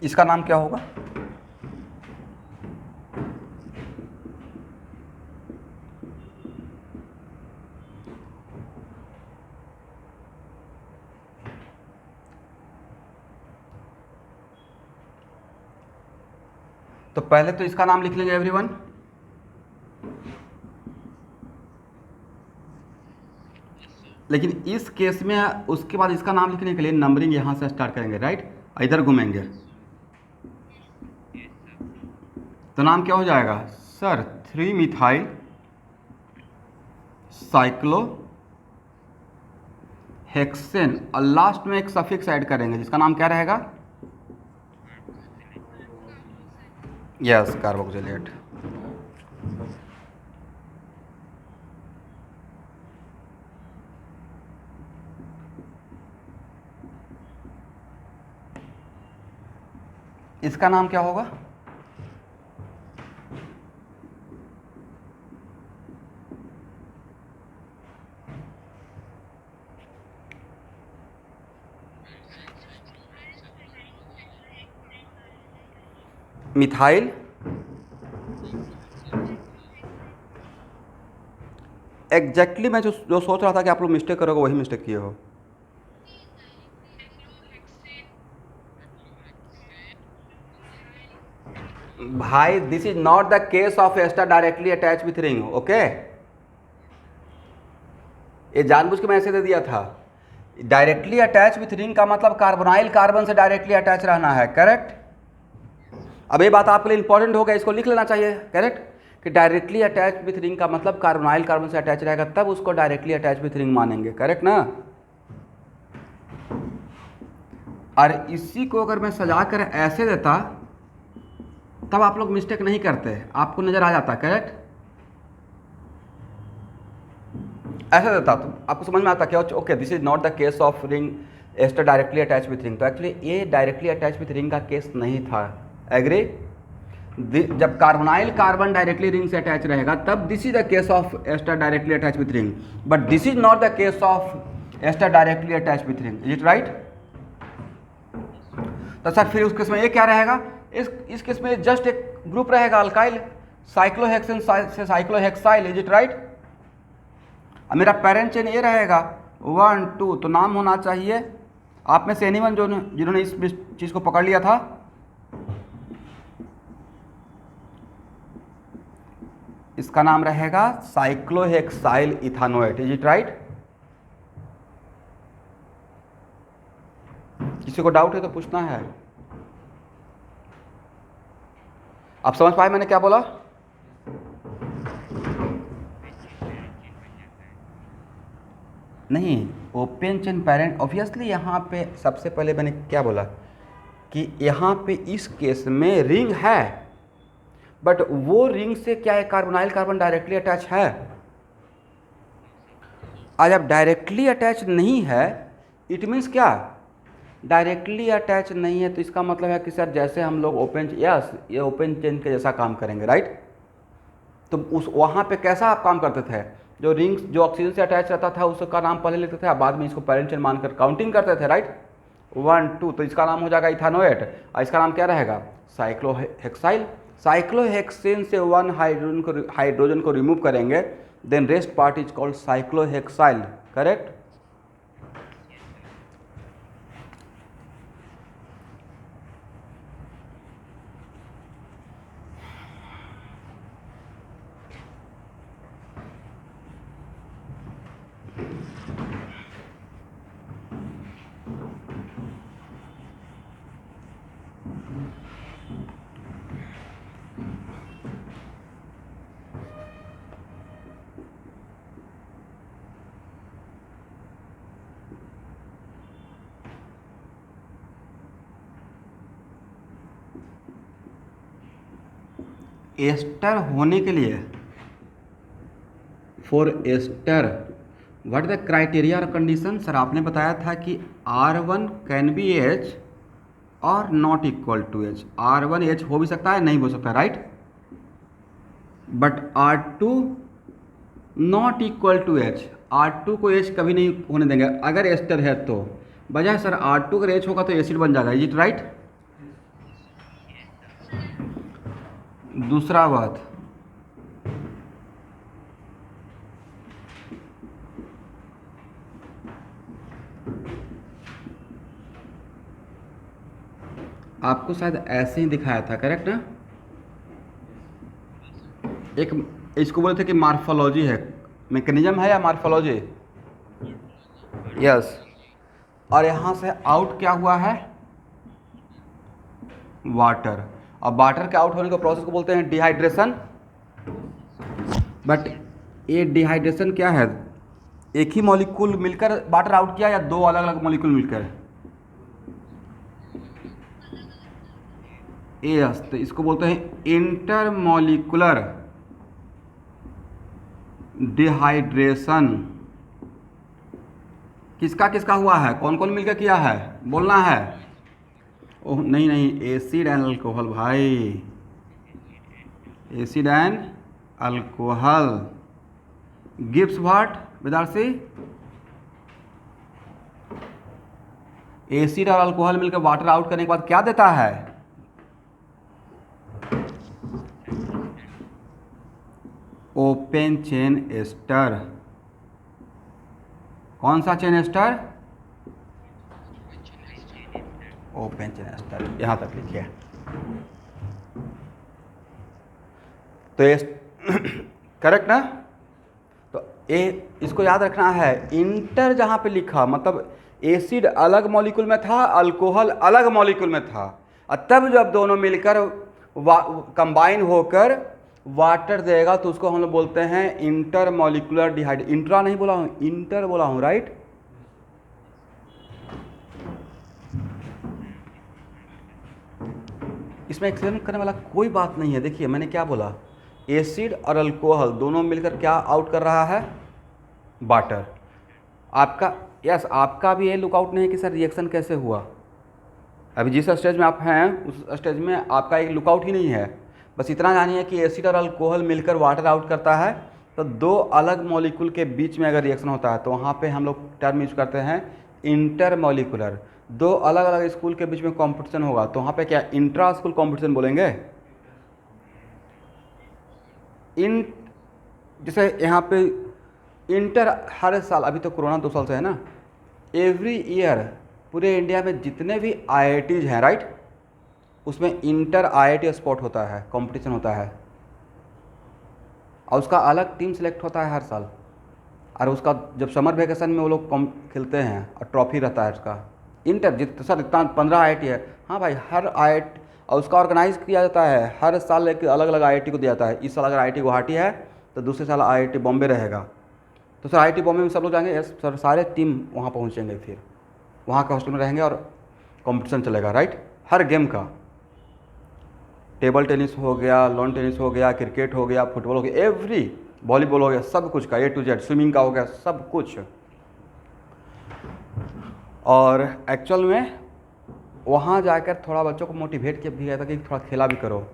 इसका नाम क्या होगा, तो पहले तो इसका नाम लिख लेंगे एवरीवन, लेकिन इस केस में उसके बाद इसका नाम लिखने के लिए नंबरिंग यहाँ से स्टार्ट करेंगे, राइट, इधर घूमेंगे। तो नाम क्या हो जाएगा सर, 3 मिथाइल साइक्लो हेक्सेन, और लास्ट में एक सफिक्स ऐड करेंगे जिसका नाम क्या रहेगा, यस, कार्बोक्सिलेट। इसका नाम क्या होगा? मिथाइल एग्जैक्टली मैं जो सोच रहा था कि आप लोग मिस्टेक करोगे वही मिस्टेक किए हो। भाई this is not the case of ester directly attach with ring, okay. ये जानबूझ के मैं ऐसे दे दिया था। डायरेक्टली अटैच विथ रिंग का मतलब कार्बोनाइल कार्बन से डायरेक्टली अटैच रहना है, करेक्ट। अब ये बात आपके लिए इंपॉर्टेंट हो गया, इसको लिख लेना चाहिए, करेक्ट, कि डायरेक्टली अटैच विथ रिंग का मतलब कार्बोनाइल कार्बन से अटैच रहेगा, तब उसको डायरेक्टली अटैच विथ रिंग मानेंगे, करेक्ट ना। और इसी को अगर मैं सजा कर ऐसे देता तब आप लोग मिस्टेक नहीं करते, आपको नजर आ जाता, करेक्ट। ऐसा देता तो आपको समझ में आता क्या, okay this is not the case of ring ester directly attach with ring. तो एक्चुअली ये डायरेक्टली अटैच विथ रिंग का केस नहीं था, एग्री। जब कार्बोनाइल कार्बन डायरेक्टली रिंग से अटैच रहेगा तब this is the case of ester directly attach with ring, but this is not the case of ester directly attach with ring, is it right. तो sir फिर उस case में ये क्या रहेगा, इस केस में जस्ट एक ग्रुप रहेगा अल्काइल, साइक्लोहेक्सेन से साइक्लोहेक्साइल, इज इट राइट। अब मेरा पेरेंट चेन ये रहेगा 1 2, तो नाम होना चाहिए आप में से एनीवन जो जिन्होंने इस चीज़ को पकड़ लिया था, इसका नाम रहेगा साइक्लोहेक्साइल इथानोएट, इज इट राइट। किसी को डाउट है तो पूछना है। आप समझ पाए मैंने क्या बोला? नहीं, ओपन चेन पेरेंट ऑब्वियसली यहाँ पे सबसे पहले मैंने क्या बोला कि यहाँ पे इस केस में रिंग है, बट वो रिंग से क्या है, कार्बोनाइल कार्बन डायरेक्टली अटैच है। आज अब डायरेक्टली अटैच नहीं है, इट मीन्स क्या, डायरेक्टली अटैच नहीं है, तो इसका मतलब है कि सर जैसे हम लोग ओपन, यस ये ओपन चेन के जैसा काम करेंगे, राइट। तो उस वहाँ पे कैसा आप काम करते थे, जो रिंग्स जो ऑक्सीजन से अटैच रहता था उसका नाम पहले लेते थे, बाद में इसको पेरेंट चेन मानकर काउंटिंग करते थे, राइट। 1 2, तो इसका नाम हो जाएगा इथानोएट, और इसका नाम क्या रहेगा, साइक्लोहेक्साइल। साइक्लोहेक्सेन से 1 हाइड्रोजन को रिमूव करेंगे, then rest part is called cyclohexyl, correct. Ester होने के लिए, for ester what the criteria और कंडीशन, सर आपने बताया था कि R1 कैन बी H और not equal to H, R1 H हो भी सकता है, नहीं हो सकता, right, but R2 not equal to H, R2 को H कभी नहीं होने देंगे अगर एस्टर है तो, बजाय सर R2 अगर H होगा तो एसिड बन जाएगा, इज इट राइट। दूसरा बात, आपको शायद ऐसे ही दिखाया था, करेक्ट ना। एक इसको बोले थे कि मार्फोलॉजी है, मैकेनिज्म है या मार्फोलॉजी, यस। और यहाँ से आउट क्या हुआ है, वाटर, और वाटर के आउट होने के प्रोसेस को बोलते हैं डिहाइड्रेशन। बट ये डिहाइड्रेशन क्या है, एक ही मॉलिक्यूल मिलकर वाटर आउट किया या दो अलग अलग मॉलिक्यूल मिलकर, एस, तो इसको बोलते हैं इंटरमॉलिकुलर डिहाइड्रेशन। किसका किसका हुआ है, कौन कौन मिलकर किया है, बोलना है। ओह नहीं नहीं, एसिड एंड अल्कोहल भाई, acid and alcohol gives what विद्यार्थी, एसिड और अल्कोहल मिलकर वाटर आउट करने के बाद क्या देता है, ओपन चेन एस्टर। कौन सा chain ester, open chain ester, यहां तक लिखिए। तो ये करेक्ट ना। तो इसको याद रखना है, इंटर जहां पे लिखा मतलब एसिड अलग मॉलिक्यूल में था, अल्कोहल अलग मॉलिक्यूल में था, और तब जब दोनों मिलकर कंबाइन होकर वाटर देगा तो उसको हम लोग बोलते हैं इंटर मॉलिक्यूलर डिहाइड। इंट्रा नहीं बोला हूं, इंटर बोला हूं, राइट। इसमें एक्सप्लेन करने वाला कोई बात नहीं है। देखिए मैंने क्या बोला, एसिड और अल्कोहल दोनों मिलकर क्या आउट कर रहा है, वाटर। आपका यस, आपका भी ये लुकआउट नहीं है कि सर रिएक्शन कैसे हुआ। अभी जिस स्टेज में आप हैं उस स्टेज में आपका एक लुकआउट ही नहीं है। बस इतना जानिए कि एसिड और अल्कोहल मिलकर वाटर आउट करता है, तो दो अलग मॉलिक्यूल के बीच में अगर रिएक्शन होता है तो वहाँ पे हम लोग टर्म यूज करते हैं इंटरमॉलिक्यूलर। दो अलग अलग स्कूल के बीच में कंपटीशन होगा तो वहाँ पे क्या इंट्रा स्कूल कंपटीशन बोलेंगे। इन जैसे यहाँ पे इंटर हर साल, अभी तो कोरोना 2 साल से है ना, एवरी ईयर पूरे इंडिया में जितने भी आईआईटीज हैं राइट, उसमें इंटर आईआईटी स्पॉट होता है, कंपटीशन होता है, और उसका अलग टीम सेलेक्ट होता है हर साल। और उसका जब समर वेकेशन में वो लोग खेलते हैं और ट्रॉफी रहता है उसका। इंटर सर इतना 15 आईआईटी है, हाँ भाई हर आईआईटी, और उसका ऑर्गेनाइज किया जाता है हर साल, एक अलग अलग आईआईटी को दिया जाता है। इस साल अगर आईआईटी गुवाहाटी है तो दूसरे साल आईआईटी बॉम्बे रहेगा, तो सर आईआईटी बॉम्बे में सब लोग जाएंगे, यस सर सारे टीम वहाँ पहुँचेंगे, फिर वहाँ के हॉस्टल में रहेंगे और कंपटीशन चलेगा राइट। हर गेम का, टेबल टेनिस हो गया, लॉन टेनिस हो गया, क्रिकेट हो गया, फुटबॉल हो गया, एवरी वॉलीबॉल हो गया, सब कुछ का A to Z, स्विमिंग का हो गया, सब कुछ। और एक्चुअल में वहाँ जाकर थोड़ा बच्चों को मोटिवेट किया भी गया था कि थोड़ा खेला भी करो।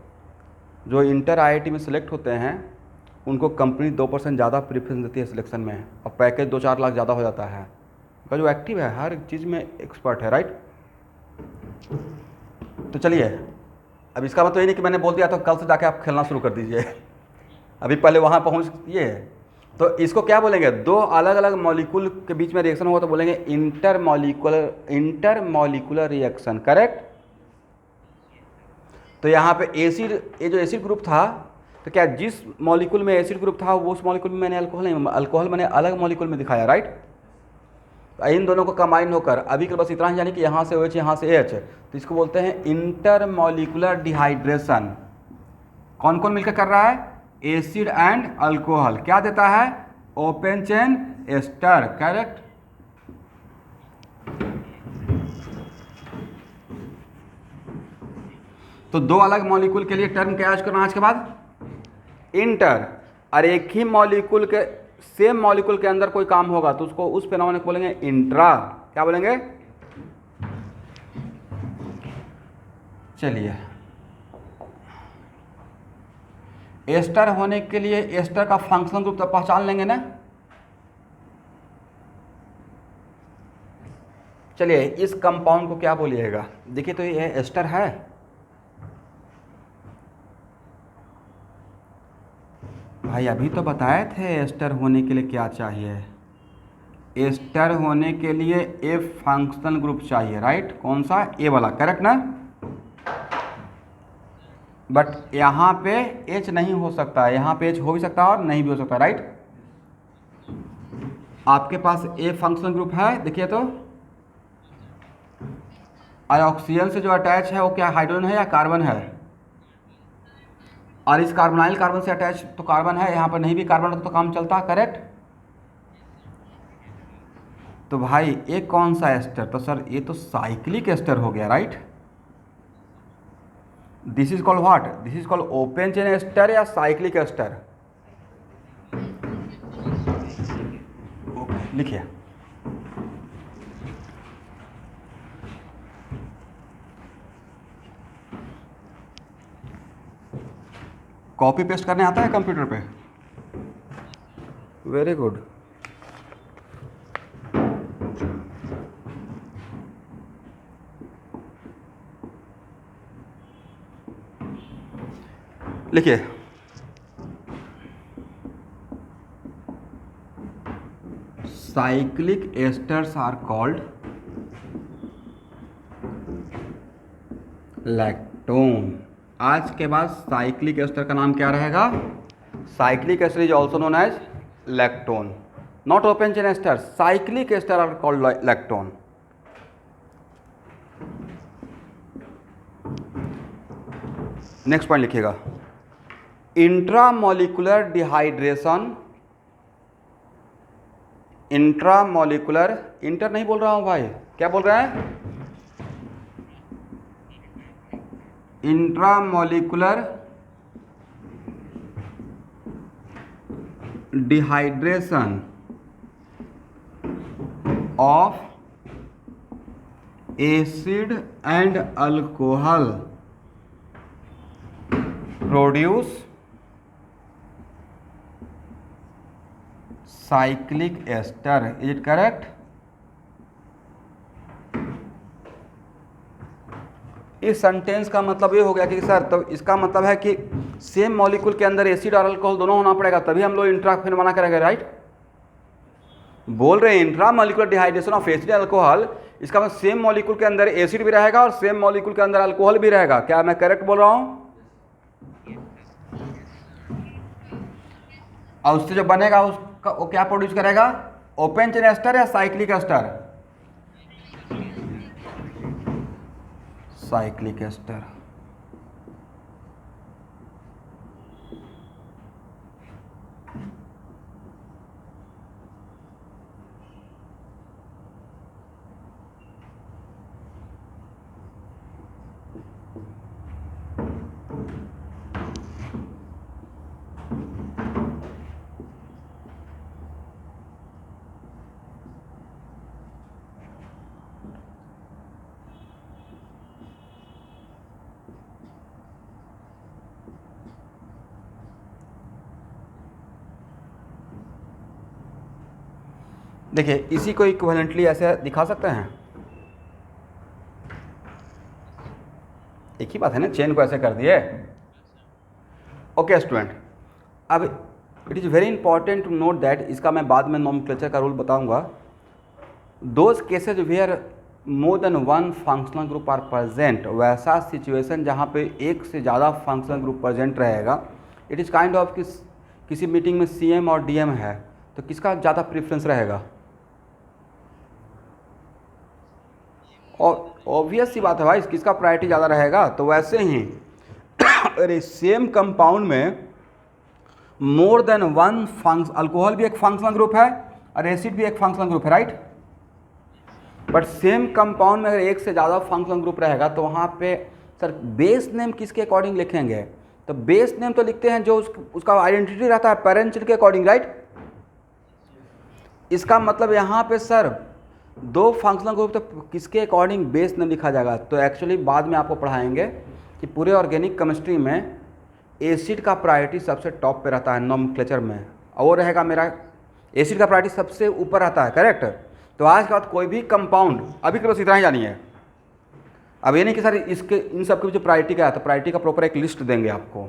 जो इंटर आईआईटी में सिलेक्ट होते हैं उनको कंपनी 2% ज़्यादा प्रेफरेंस देती है सिलेक्शन में, और पैकेज 2-4 लाख ज़्यादा हो जाता है। उनका जो एक्टिव है हर चीज़ में एक्सपर्ट है राइट। तो चलिए, अब इसका मतलब ये नहीं कि मैंने बोल दिया तो कल से जाके आप खेलना शुरू कर दीजिए, अभी पहले वहाँ पहुँचिए। तो इसको क्या बोलेंगे, दो अलग अलग मॉलिक्यूल के बीच में रिएक्शन हुआ तो बोलेंगे इंटरमॉलिक्यूलर रिएक्शन, करेक्ट। तो यहाँ पे एसिड, ये जो एसिड ग्रुप था, तो क्या जिस मॉलिक्यूल में एसिड ग्रुप था वो उस मॉलिक्यूल में मैंने अल्कोहल नहीं, अल्कोहल मैंने अलग मॉलिक्यूल में दिखाया राइट। तो इन दोनों को कंबाइन होकर अभी के बस इतना ही जानी कि यहाँ से OH यहाँ से H, तो इसको बोलते हैं इंटरमॉलिक्यूलर डिहाइड्रेशन। कौन कौन मिलकर कर रहा है, एसिड एंड अल्कोहल, क्या देता है, ओपन चेन एस्टर, करेक्ट। तो दो अलग मॉलिक्यूल के लिए टर्म क्या यूज करना है आज के बाद, इंटर। और एक ही मॉलिक्यूल के, सेम मॉलिक्यूल के अंदर कोई काम होगा तो उसको, उस फिनोमेना को बोलेंगे इंट्रा। क्या बोलेंगे, चलिए। एस्टर होने के लिए एस्टर का फंक्शनल ग्रुप तो पहचान लेंगे ना। चलिए इस कंपाउंड को क्या बोलिएगा, देखिए तो ये एस्टर है, भाई अभी तो बताए थे एस्टर होने के लिए क्या चाहिए, एस्टर होने के लिए ए फंक्शनल ग्रुप चाहिए राइट। कौन सा, ए वाला, करेक्ट ना। बट यहाँ पे H नहीं हो सकता, यहाँ पे H हो भी सकता है और नहीं भी हो सकता राइट। आपके पास ए फंक्शनल ग्रुप है, देखिए तो ऑक्सीजन से जो अटैच है वो क्या हाइड्रोजन है या कार्बन है, और इस कार्बोनाइल कार्बन से अटैच तो कार्बन है, यहाँ पर नहीं भी कार्बन होता तो काम चलता, करेक्ट। तो भाई ये कौन सा एस्टर, तो सर ये तो साइक्लिक एस्टर हो गया right. This is called what, this is called open chain ester या साइक्लिक एस्टर? लिखिए, कॉपी पेस्ट करने आता है कंप्यूटर पे? Very good. लिखिए, cyclic esters are called lactone. आज के बाद साइक्लिक एस्टर का नाम क्या रहेगा? Cyclic ester is also known as lactone, not open chain ester. Cyclic ester are called lactone. Next point लिखिएगा, इंट्रामोलिकुलर डिहाइड्रेशन, इंट्रामोलिकुलर, इंटर नहीं बोल रहा हूं भाई, क्या बोल रहे हैं? Intramolecular dehydration of acid and alcohol produce cyclic ester. Is it correct? इस सेंटेंस का मतलब ये हो गया कि सर तो इसका मतलब है कि सेम मॉलिक्यूल के अंदर एसिड और अल्कोहल दोनों होना पड़ेगा, तभी हम लोग इंट्रा फिर बना करेंगे, राइट? बोल रहे हैं intra molecular dehydration of acid alcohol, इसका मतलब सेम मॉलिक्यूल के अंदर एसिड भी रहेगा और सेम मॉलिक्यूल के अंदर अल्कोहल भी रहेगा। क्या मैं करेक्ट बोल रहा हूं? और उससे जो बनेगा उसका वो क्या प्रोड्यूस करेगा? ओपन चेन एस्टर या साइक्लिक एस्टर? Cyclic ester. देखिए, इसी को इक्विवेलेंटली ऐसे दिखा सकते हैं, एक ही बात है ना, चेन को ऐसे कर दिए। ओके स्टूडेंट, अब it is very important to note that, इसका मैं बाद में नोमेनक्लेचर का रूल बताऊंगा। Those cases where more than one functional group are present, वैसा सिचुएशन जहाँ पे एक से ज़्यादा फंक्शनल ग्रुप प्रेजेंट रहेगा, इट इज़ काइंड ऑफ किसी मीटिंग में CM और DM है तो किसका ज़्यादा प्रेफरेंस रहेगा? और ऑब्वियस सी बात है भाई, किसका प्रायोरिटी ज़्यादा रहेगा। तो वैसे ही अरे सेम कंपाउंड में more than one function, alcohol भी एक फंक्शनल ग्रुप है और एसिड भी एक फंक्शनल ग्रुप है, राइट? बट सेम कंपाउंड में अगर एक से ज़्यादा फंक्शनल ग्रुप रहेगा तो वहाँ पे सर बेस नेम किसके अकॉर्डिंग लिखेंगे? तो बेस नेम तो लिखते हैं जो उसका आइडेंटिटी रहता है पेरेंट के अकॉर्डिंग, राइट? इसका मतलब यहाँ पे सर दो फंक्शनल ग्रुप तो किसके अकॉर्डिंग बेस नेम लिखा जाएगा? तो एक्चुअली बाद में आपको पढ़ाएंगे कि पूरे ऑर्गेनिक केमिस्ट्री में एसिड का प्रायोरिटी सबसे टॉप पे रहता है नोमेनक्लेचर में, और वो रहेगा मेरा, एसिड का प्रायोरिटी सबसे ऊपर रहता है, करेक्ट? तो आज के बाद कोई भी कंपाउंड, अभी के बस इतना ही जानिए, अब ये नहीं कि सर इसके इन सब के जो प्रायोरिटी का है तो प्रायोरिटी का प्रॉपर एक लिस्ट देंगे आपको,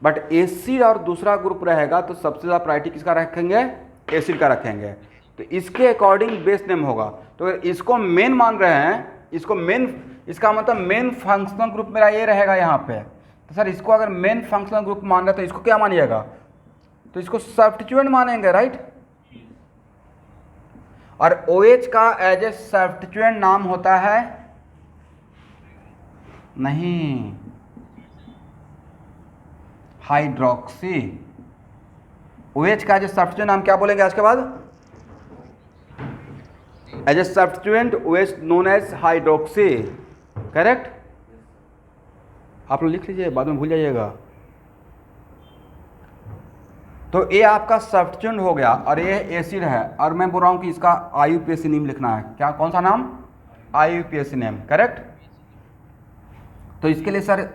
बट एसिड और दूसरा ग्रुप रहेगा तो सबसे ज़्यादा प्रायोरिटी किसका रखेंगे? एसिड का रखेंगे। तो इसके अकॉर्डिंग बेस नेम होगा। तो अगर इसको मेन मान रहे हैं, इसको मेन, इसका मतलब मेन फंक्शनल ग्रुप मेरा ये रहेगा यहाँ पे, तो सर इसको अगर मेन फंक्शनल ग्रुप मान रहे तो इसको क्या मानिएगा? तो इसको सब्स्टिट्यूएंट मानेंगे, राइट? और OH का एज ए सब्स्टिट्यूएंट नाम होता है, नहीं, हाइड्रोक्सी। OH का एज ए सब्स्टिट्यूएंट नाम क्या बोलेंगे आज के बाद? As a substituent OH known as hydroxy, correct? आप लोग लिख लीजिए, बाद में भूल जाइएगा। तो ये आपका सब्स्टिट्यूएंट हो गया और ये एसिड है, और मैं बोल रहा हूँ कि इसका IUPAC नेम लिखना है। क्या, कौन सा नाम? IUPAC name, correct. तो इसके लिए sir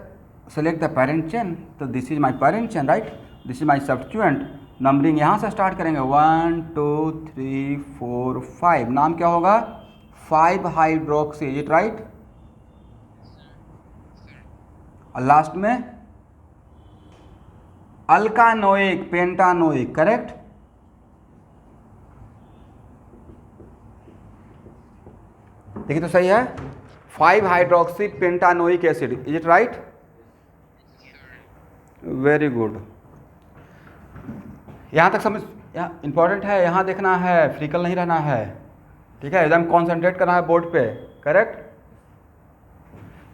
select the parent chain, तो this is my parent chain, right, this is my substituent. Numbering यहाँ से स्टार्ट करेंगे, 1 2 3 4 5। नाम क्या होगा? 5 हाइड्रोक्सी, इज इट राइट? और लास्ट में अल्कानोइक पेंटानोइक, करेक्ट। देखिए तो सही है, 5 hydroxy pentanoic acid, is it right? Very good. यहाँ तक समझ, यहाँ इंपॉर्टेंट है, यहाँ देखना है, फ्रिकल नहीं रहना है, ठीक है, एकदम कॉन्सेंट्रेट करना है बोर्ड पे, करेक्ट।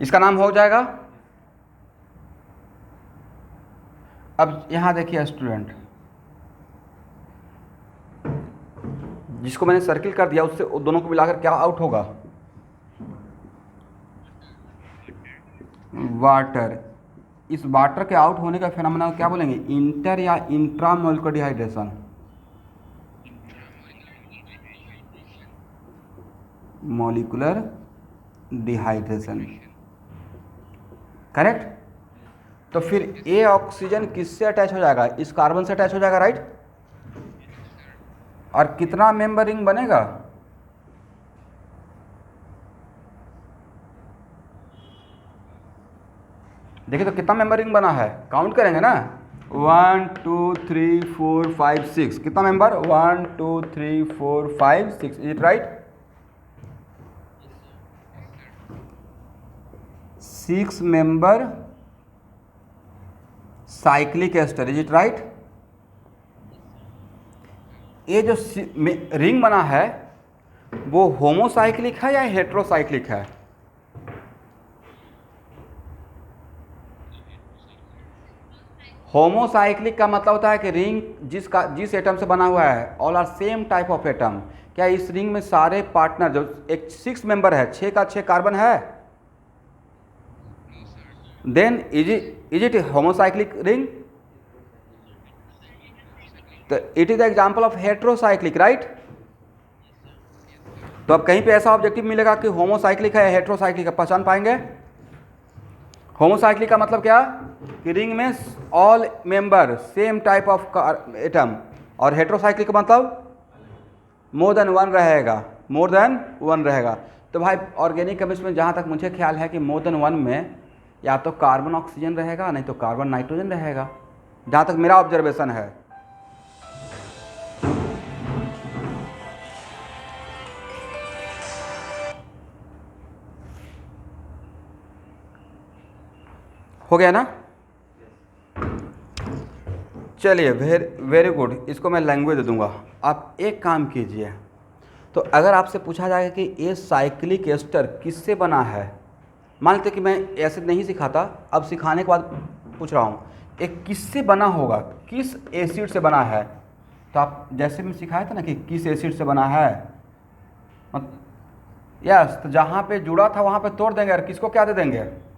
इसका नाम हो जाएगा। अब यहाँ देखिए स्टूडेंट, जिसको मैंने सर्किल कर दिया उससे दोनों को मिलाकर क्या आउट होगा? वाटर। इस वाटर के आउट होने का फेनोमेना क्या बोलेंगे? इंटर या intra molecular dehydration? Molecular dehydration, correct. तो फिर ये ऑक्सीजन किससे अटैच हो जाएगा? इस कार्बन से अटैच हो जाएगा, राइट। और कितना मेंबर रिंग बनेगा? देखिए तो कितना मेंबर रिंग बना है, काउंट करेंगे ना, 1 2 3 4 5 6। कितना member? 1 2 3 4 5 6, is it right? 6 member cyclic ester, is it right? ये जो रिंग बना है वो होमोसाइक्लिक है या हेट्रोसाइक्लिक है? होमोसाइक्लिक का मतलब होता है कि रिंग जिस एटम से बना हुआ है, all are same type of atom. क्या इस रिंग में सारे पार्टनर, जो एक 6 मेंबर है, 6 का 6 कार्बन है, then is it homocyclic ring? तो it is the example of heterocyclic, right. तो अब कहीं पे ऐसा ऑब्जेक्टिव मिलेगा कि होमोसाइक्लिक है या हेट्रोसाइक्लिक है, पहचान पाएंगे? होमोसाइक्लिक का मतलब क्या? कि रिंग में all member same type of atom, और हेट्रोसाइक्लिक का मतलब मोर देन वन रहेगा, मोर देन वन रहेगा। तो भाई ऑर्गेनिक केमिस्ट्री में जहाँ तक मुझे ख्याल है कि मोर देन वन में या तो कार्बन ऑक्सीजन रहेगा, नहीं तो कार्बन नाइट्रोजन रहेगा, जहाँ तक मेरा ऑब्जर्वेशन है। हो गया ना? चलिए, वेरी गुड। इसको मैं लैंग्वेज दे दूंगा। आप एक काम कीजिए, तो अगर आपसे पूछा जाएगा कि ये साइक्लिक एस्टर किससे बना है, मान लेते कि मैं ऐसे नहीं सिखाता, अब सिखाने के बाद पूछ रहा हूँ एक किससे बना होगा, किस एसिड से बना है, तो आप जैसे मैं सिखाया था ना कि किस एसिड से बना है, यस, तो जहाँ पे जुड़ा था वहाँ पे तोड़ देंगे और किसको क्या दे देंगे?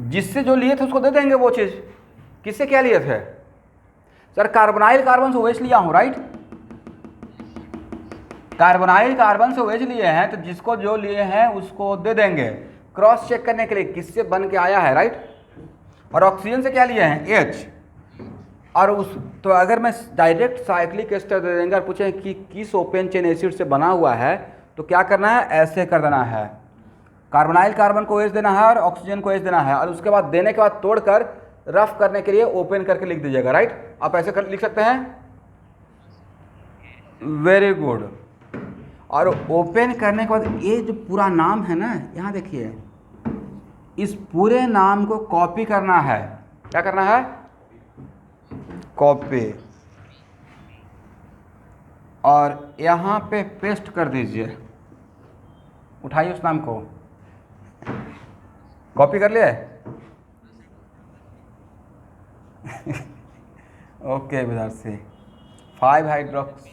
जिससे जो लिए थे उसको दे देंगे वो चीज़। किससे क्या लिए थे? सर कार्बोनाइल कार्बन से OH लिया हूँ, राइट। कार्बोनाइल कार्बन से OH लिए हैं, तो जिसको जो लिए हैं उसको दे देंगे, क्रॉस चेक करने के लिए किससे बन के आया है, राइट। और ऑक्सीजन से क्या लिए हैं? H। और उस तो अगर मैं डायरेक्ट साइक्लिक एस्टर दे देंगे और पूछें कि किस ओपन चेन एसिड से बना हुआ है, तो क्या करना है? ऐसे कर देना है, कार्बोनाइल कार्बन को OH देना है और ऑक्सीजन को OH देना है, और उसके बाद देने के बाद तोड़कर रफ करने के लिए ओपन करके लिख दीजिएगा, राइट। आप ऐसे लिख सकते हैं, वेरी गुड। और ओपन करने के बाद ये जो पूरा नाम है ना, यहाँ देखिए, इस पूरे नाम को कॉपी करना है। क्या करना है? कॉपी, और यहाँ पे पेस्ट कर दीजिए। उठाइए उस नाम को, कॉपी कर लिए? ओके विद्यार्थी, 5 हाइड्रोक्स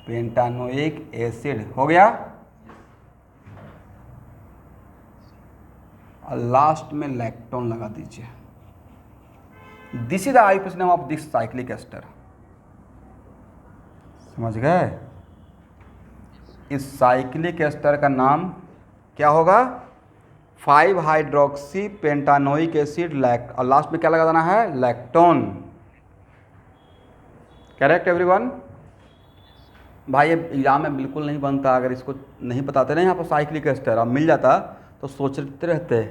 पेंटानोइक एसिड हो गया, और लास्ट में लैक्टोन लगा दीजिए। This is the IUPAC name of this cyclic ester. समझ गए? इस साइक्लिक एस्टर का नाम क्या होगा? 5 हाइड्रोक्सी पेंटानोइक एसिड लैक्ट, और लास्ट में क्या लगा देना है? लैक्टोन। Correct everyone? भाई ये एग्जाम में बिल्कुल नहीं बनता, अगर इसको नहीं बताते ना यहाँ पर साइक्लिक एस्टर, अब मिल जाता तो सोचते रहते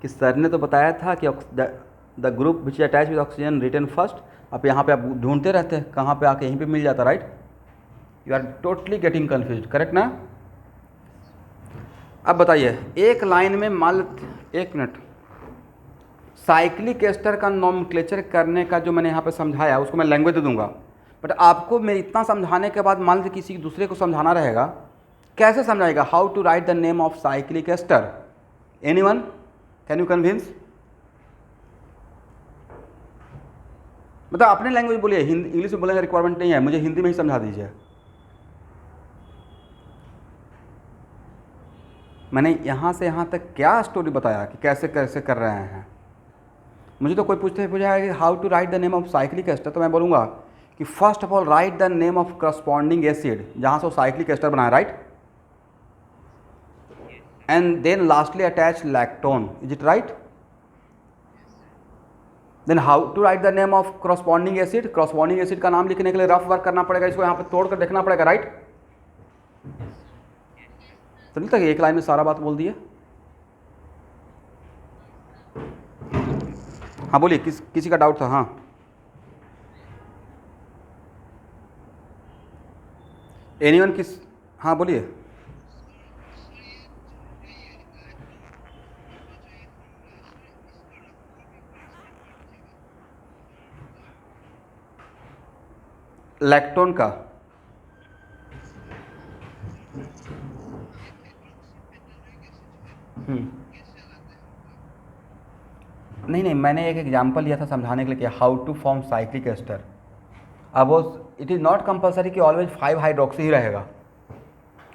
कि सर ने तो बताया था कि the group which attach with oxygen return first. अब यहाँ पे आप ढूंढते रहते कहाँ पे आके, यहीं पे मिल जाता, right? You are totally getting confuse, correct ना? अब बताइए एक लाइन में एक मिनट, साइक्लिक एस्टर का नोमेनक्लेचर करने का जो मैंने यहाँ पे समझाया उसको मैं लैंग्वेज दे दूंगा, बट आपको मैं इतना समझाने के बाद मान लीजिए किसी दूसरे को समझाना रहेगा, कैसे समझाएगा? How to write the name of cyclic ester? Anyone can you convince? मतलब अपने लैंग्वेज बोलिए, हिंदी इंग्लिश में बोलने का रिक्वायरमेंट नहीं है, मुझे हिंदी में ही समझा दीजिए। मैंने यहाँ से यहाँ तक क्या स्टोरी बताया कि कैसे कैसे कर रहे हैं। मुझे तो कोई पूछा है कि how to write the name of cyclic ester, तो मैं बोलूँगा कि first of all write the name of corresponding acid जहाँ से वो साइक्लिक एस्टर बनाया, right? And then lastly attach lactone, is it right? Then how to write the name of corresponding acid, corresponding acid का नाम लिखने के लिए rough work करना पड़ेगा, इसको यहाँ पे तोड़ कर देखना पड़ेगा, राइट? तो नहीं था कि एक लाइन में सारा बात बोल दिए। हाँ बोलिए, किसी का डाउट था? हाँ एनीवन किस? हाँ बोलिए। लैक्टोन का नहीं, मैंने एक एग्जांपल लिया था समझाने के लिए कि how to form cyclic ester. अब वो इट इज़ नॉट कंपलसरी कि ऑलवेज 5 हाइड्रोक्सी ही रहेगा,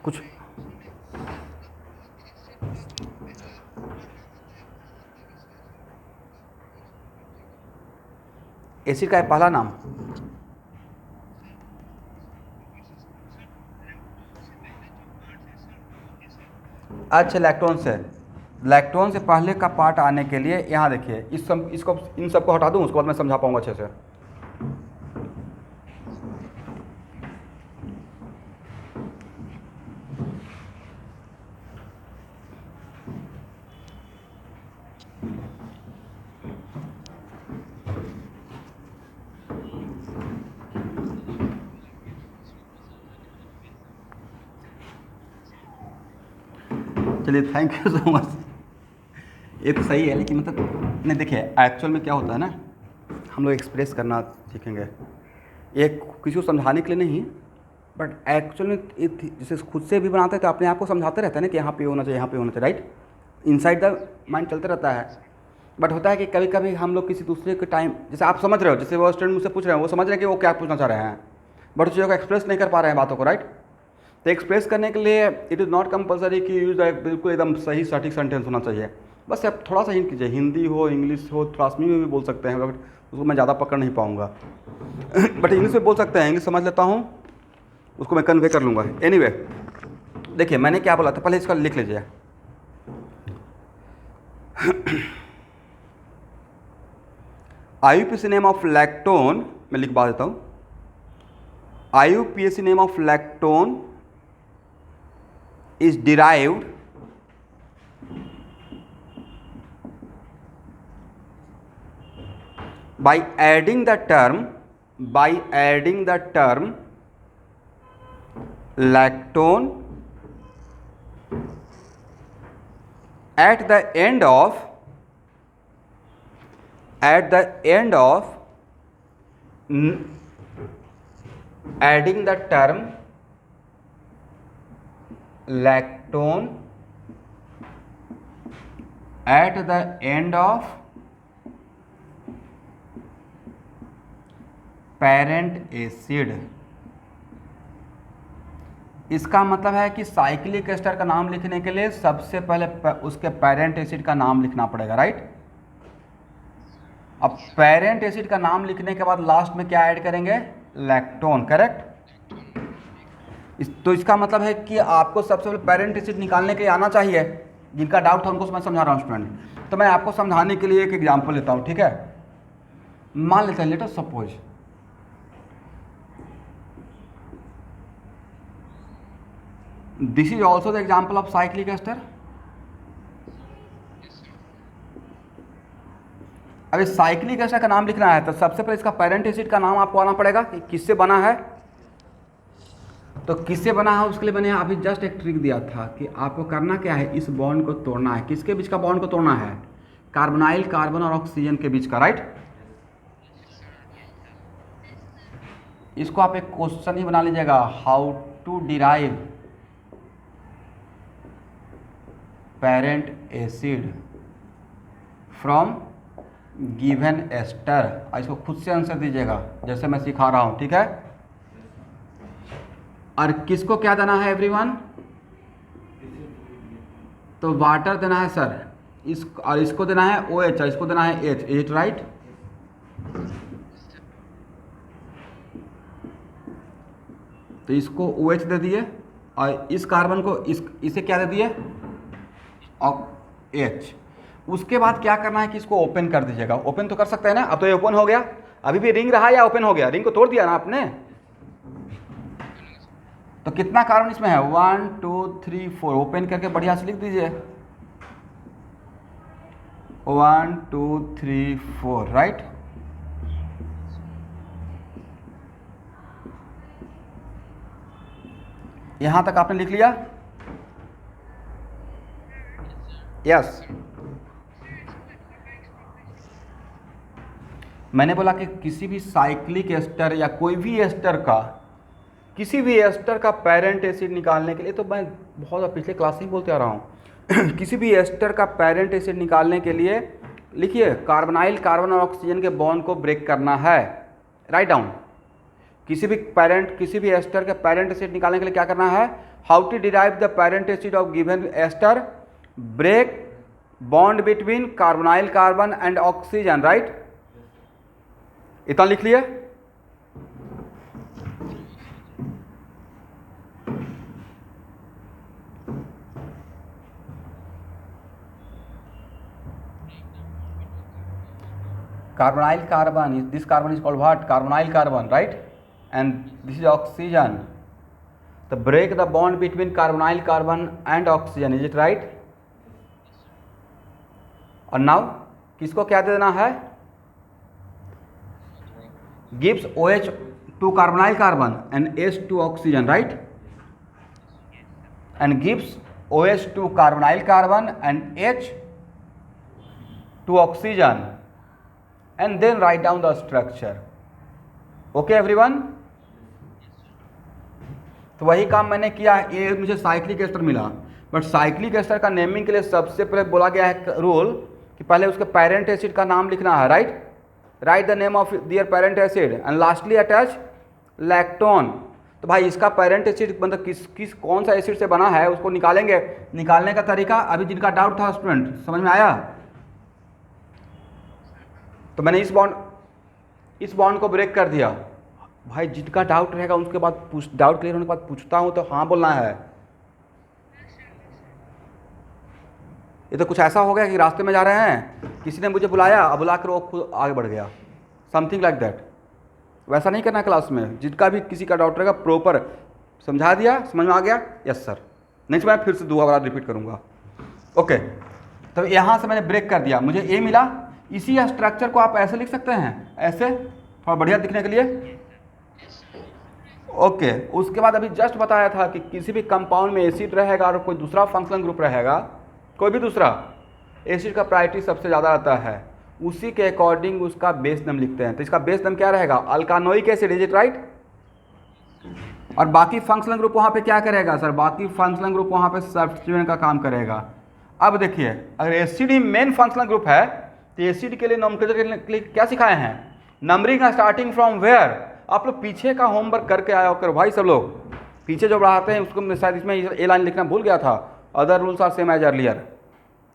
कुछ एसिड का है पहला नाम। अच्छा, लैक्टोन से पहले का पार्ट आने के लिए यहाँ देखिए, इसको इन सबको हटा दूँ, उसके बाद मैं समझा पाऊँगा अच्छे से। चलिए, थैंक यू सो मच। ये तो सही है, लेकिन मतलब नहीं, देखिए एक्चुअल में क्या होता है ना, हम लोग एक्सप्रेस करना सीखेंगे, एक किसी को समझाने के लिए नहीं, बट एक्चुअल में जैसे खुद से भी बनाते हैं तो अपने आप को समझाते रहते हैं ना कि यहाँ पे होना चाहिए, यहाँ पे होना चाहिए, राइट? इनसाइड द माइंड चलते रहता है। बट होता है कि कभी कभी हम लोग किसी दूसरे के टाइम, जैसे आप समझ रहे हो, जैसे वो स्टूडेंट मुझसे पूछ रहे हैं, वो समझ रहे हैं कि वो क्या पूछना चाह रहे हैं, बट उस चीज़ों को एक्सप्रेस नहीं कर पा रहे हैं बातों को, राइट? तो एक्सप्रेस करने के लिए इट इज़ नॉट कंपलसरी कि यूज बिल्कुल एकदम सही सटीक सेंटेंस होना चाहिए, बस आप थोड़ा सा हिंट कीजिए, हिंदी हो, इंग्लिश हो, थ्रासमी में भी बोल सकते हैं, बट उसको मैं ज़्यादा पकड़ नहीं पाऊँगा। बट इंग्लिश में बोल सकते हैं, इंग्लिश समझ लेता हूँ, उसको मैं कन्वे कर लूँगा। एनीवे, देखिए मैंने क्या बोला था, पहले इसका लिख लीजिए। IUPAC नेम ऑफ लैक्टोन, मैं लिखवा देता हूँ। IUPAC name of lactone is derived by adding the term lactone at the end of adding the term lactone at the end of parent acid, इसका मतलब है कि साइक्लिक एस्टर का नाम लिखने के लिए सबसे पहले उसके पेरेंट एसिड का नाम लिखना पड़ेगा, राइट। अब पेरेंट एसिड का नाम लिखने के बाद लास्ट में क्या ऐड करेंगे, लैक्टोन, करेक्ट। तो इसका मतलब है कि आपको सबसे पहले पेरेंट एसिड निकालने के लिए आना चाहिए। जिनका डाउट था उनको मैं समझा रहा हूँ स्टूडेंट। तो मैं आपको समझाने के लिए एक एग्जांपल लेता हूँ, ठीक है। मान लेते हैं, let us suppose this is also the example of cyclic ester. अब इस साइक्लिक एस्टर का नाम लिखना है तो सबसे पहले इसका पेरेंट एसिड का नाम आपको आना पड़ेगा कि किससे बना है। तो किससे बना है उसके लिए मैंने अभी जस्ट एक ट्रिक दिया था कि आपको करना क्या है, इस बॉन्ड को तोड़ना है। किसके बीच का बॉन्ड को तोड़ना है, कार्बोनाइल कार्बन और ऑक्सीजन के बीच का, राइट। इसको आप एक क्वेश्चन ही बना लीजिएगा, how to derive parent acid from given ester. इसको खुद से आंसर दीजिएगा जैसे मैं सिखा रहा हूं, ठीक है। और किसको क्या देना है एवरीवन, तो वाटर देना है सर, और इसको देना है OH, इसको देना है H, इज इट राइट। तो इसको OH दे दिए और इस कार्बन को इसे क्या दे दिए, H। उसके बाद क्या करना है कि इसको ओपन कर दीजिएगा। ओपन तो कर सकते हैं ना, अब तो ये ओपन हो गया। अभी भी रिंग रहा या ओपन हो गया, रिंग को तोड़ दिया ना आपने। तो कितना कार्बन इसमें है, 1 2 3 4, ओपन करके बढ़िया से लिख दीजिए 1 2 3 4, राइट। यहां तक आपने लिख लिया, यस। मैंने बोला कि किसी भी साइक्लिक एस्टर या कोई भी एस्टर का, किसी भी एस्टर का पेरेंट एसिड निकालने के लिए, तो मैं बहुत पिछले क्लास से ही बोलते आ रहा हूँ किसी भी एस्टर का पेरेंट एसिड निकालने के लिए लिखिए कार्बोनाइल कार्बन और ऑक्सीजन के बॉन्ड को ब्रेक करना है, राइट डाउन। किसी भी एस्टर के पेरेंट एसिड निकालने के लिए क्या करना है, how to derive the parent acid of given ester, break bond between carbonyl carbon and oxygen, right. इतना लिख लिए। Carbonyl carbon, this carbon is called what, carbonyl carbon, right, and this is oxygen. So break the bond between carbonyl carbon and oxygen, is it right? और now किसको क्या दे देना है, gives OH to carbonyl carbon and H to oxygen, right, and gives OH to carbonyl carbon and H to oxygen, and then write down the structure. Okay everyone? तो वही काम मैंने किया। ये मुझे साइक्लिक एस्टर मिला, बट साइक्लिक एस्टर का naming के लिए सबसे पहले बोला गया है रूल कि पहले उसके पेरेंट एसिड का नाम लिखना है, right. Right the name of their parent acid and lastly attach lactone. तो भाई इसका पेरेंट एसिड मतलब किस कौन सा एसिड से बना है उसको निकालेंगे। निकालने का तरीका अभी जिनका डाउट था स्टूडेंट समझ में आया। तो मैंने इस बॉन्ड को ब्रेक कर दिया। भाई जिनका डाउट रहेगा उसके बाद डाउट क्लियर होने के बाद पूछता हूं तो हाँ बोलना है। ये तो कुछ ऐसा हो गया कि रास्ते में जा रहे हैं, किसी ने मुझे बुलाया, अब बुला कर वो खुद आगे बढ़ गया, समथिंग लाइक दैट। वैसा नहीं करना क्लास में। जिनका भी किसी का डाउट रहेगा प्रॉपर समझा दिया, समझ में आ गया, यस सर, नहीं मैं फिर से दोबारा रिपीट करूँगा। ओके, तो यहाँ से मैंने ब्रेक कर दिया, मुझे ए मिला। इसी स्ट्रक्चर को आप ऐसे लिख सकते हैं, ऐसे थोड़ा बढ़िया दिखने के लिए। ओके, उसके बाद अभी जस्ट बताया था कि किसी भी कंपाउंड में एसिड रहेगा और कोई दूसरा फंक्शनल ग्रुप रहेगा, कोई भी दूसरा, एसिड का प्रायोरिटी सबसे ज़्यादा रहता है, उसी के अकॉर्डिंग उसका बेस नेम लिखते हैं। तो इसका बेस नेम क्या रहेगा, अल्कानोइक एसिड, इज इट राइट। और बाकी फंक्शनल ग्रुप वहाँ पे क्या करेगा सर, बाकी फंक्शनल ग्रुप वहाँ पे सब्स्टिट्यूएंट का काम करेगा। अब देखिए अगर एसिड ही मेन फंक्शनल ग्रुप है तो एसिड के लिए नोमेनक्लेचर के लिए क्या सिखाए हैं, नंबरिंग स्टार्टिंग फ्रॉम वेयर। आप लोग पीछे का होमवर्क करके आया करो भाई, सब लोग पीछे जो बढ़ाते हैं उसको मैं शायद इसमें ए लाइन लिखना भूल गया था, other rules are same as earlier.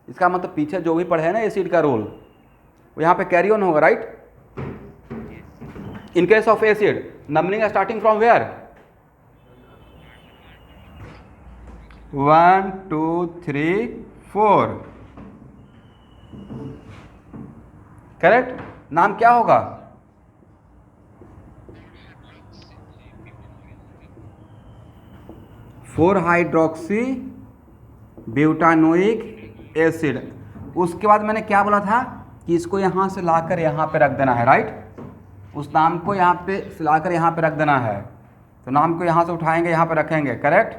इसका मतलब पीछे जो भी पढ़े हैं ना एसिड का रूल वो यहाँ पे कैरी ऑन होगा, right. In case of acid numbering starting from where, 1 2 3 4, correct. नाम क्या होगा? Four hydroxy butanoic acid. उसके बाद मैंने क्या बोला था कि इसको यहाँ से लाकर यहाँ पे रख देना है, राइट। उस नाम को यहाँ पे लाकर यहाँ पे रख देना है, तो नाम को यहाँ से उठाएंगे यहाँ पे रखेंगे, करेक्ट।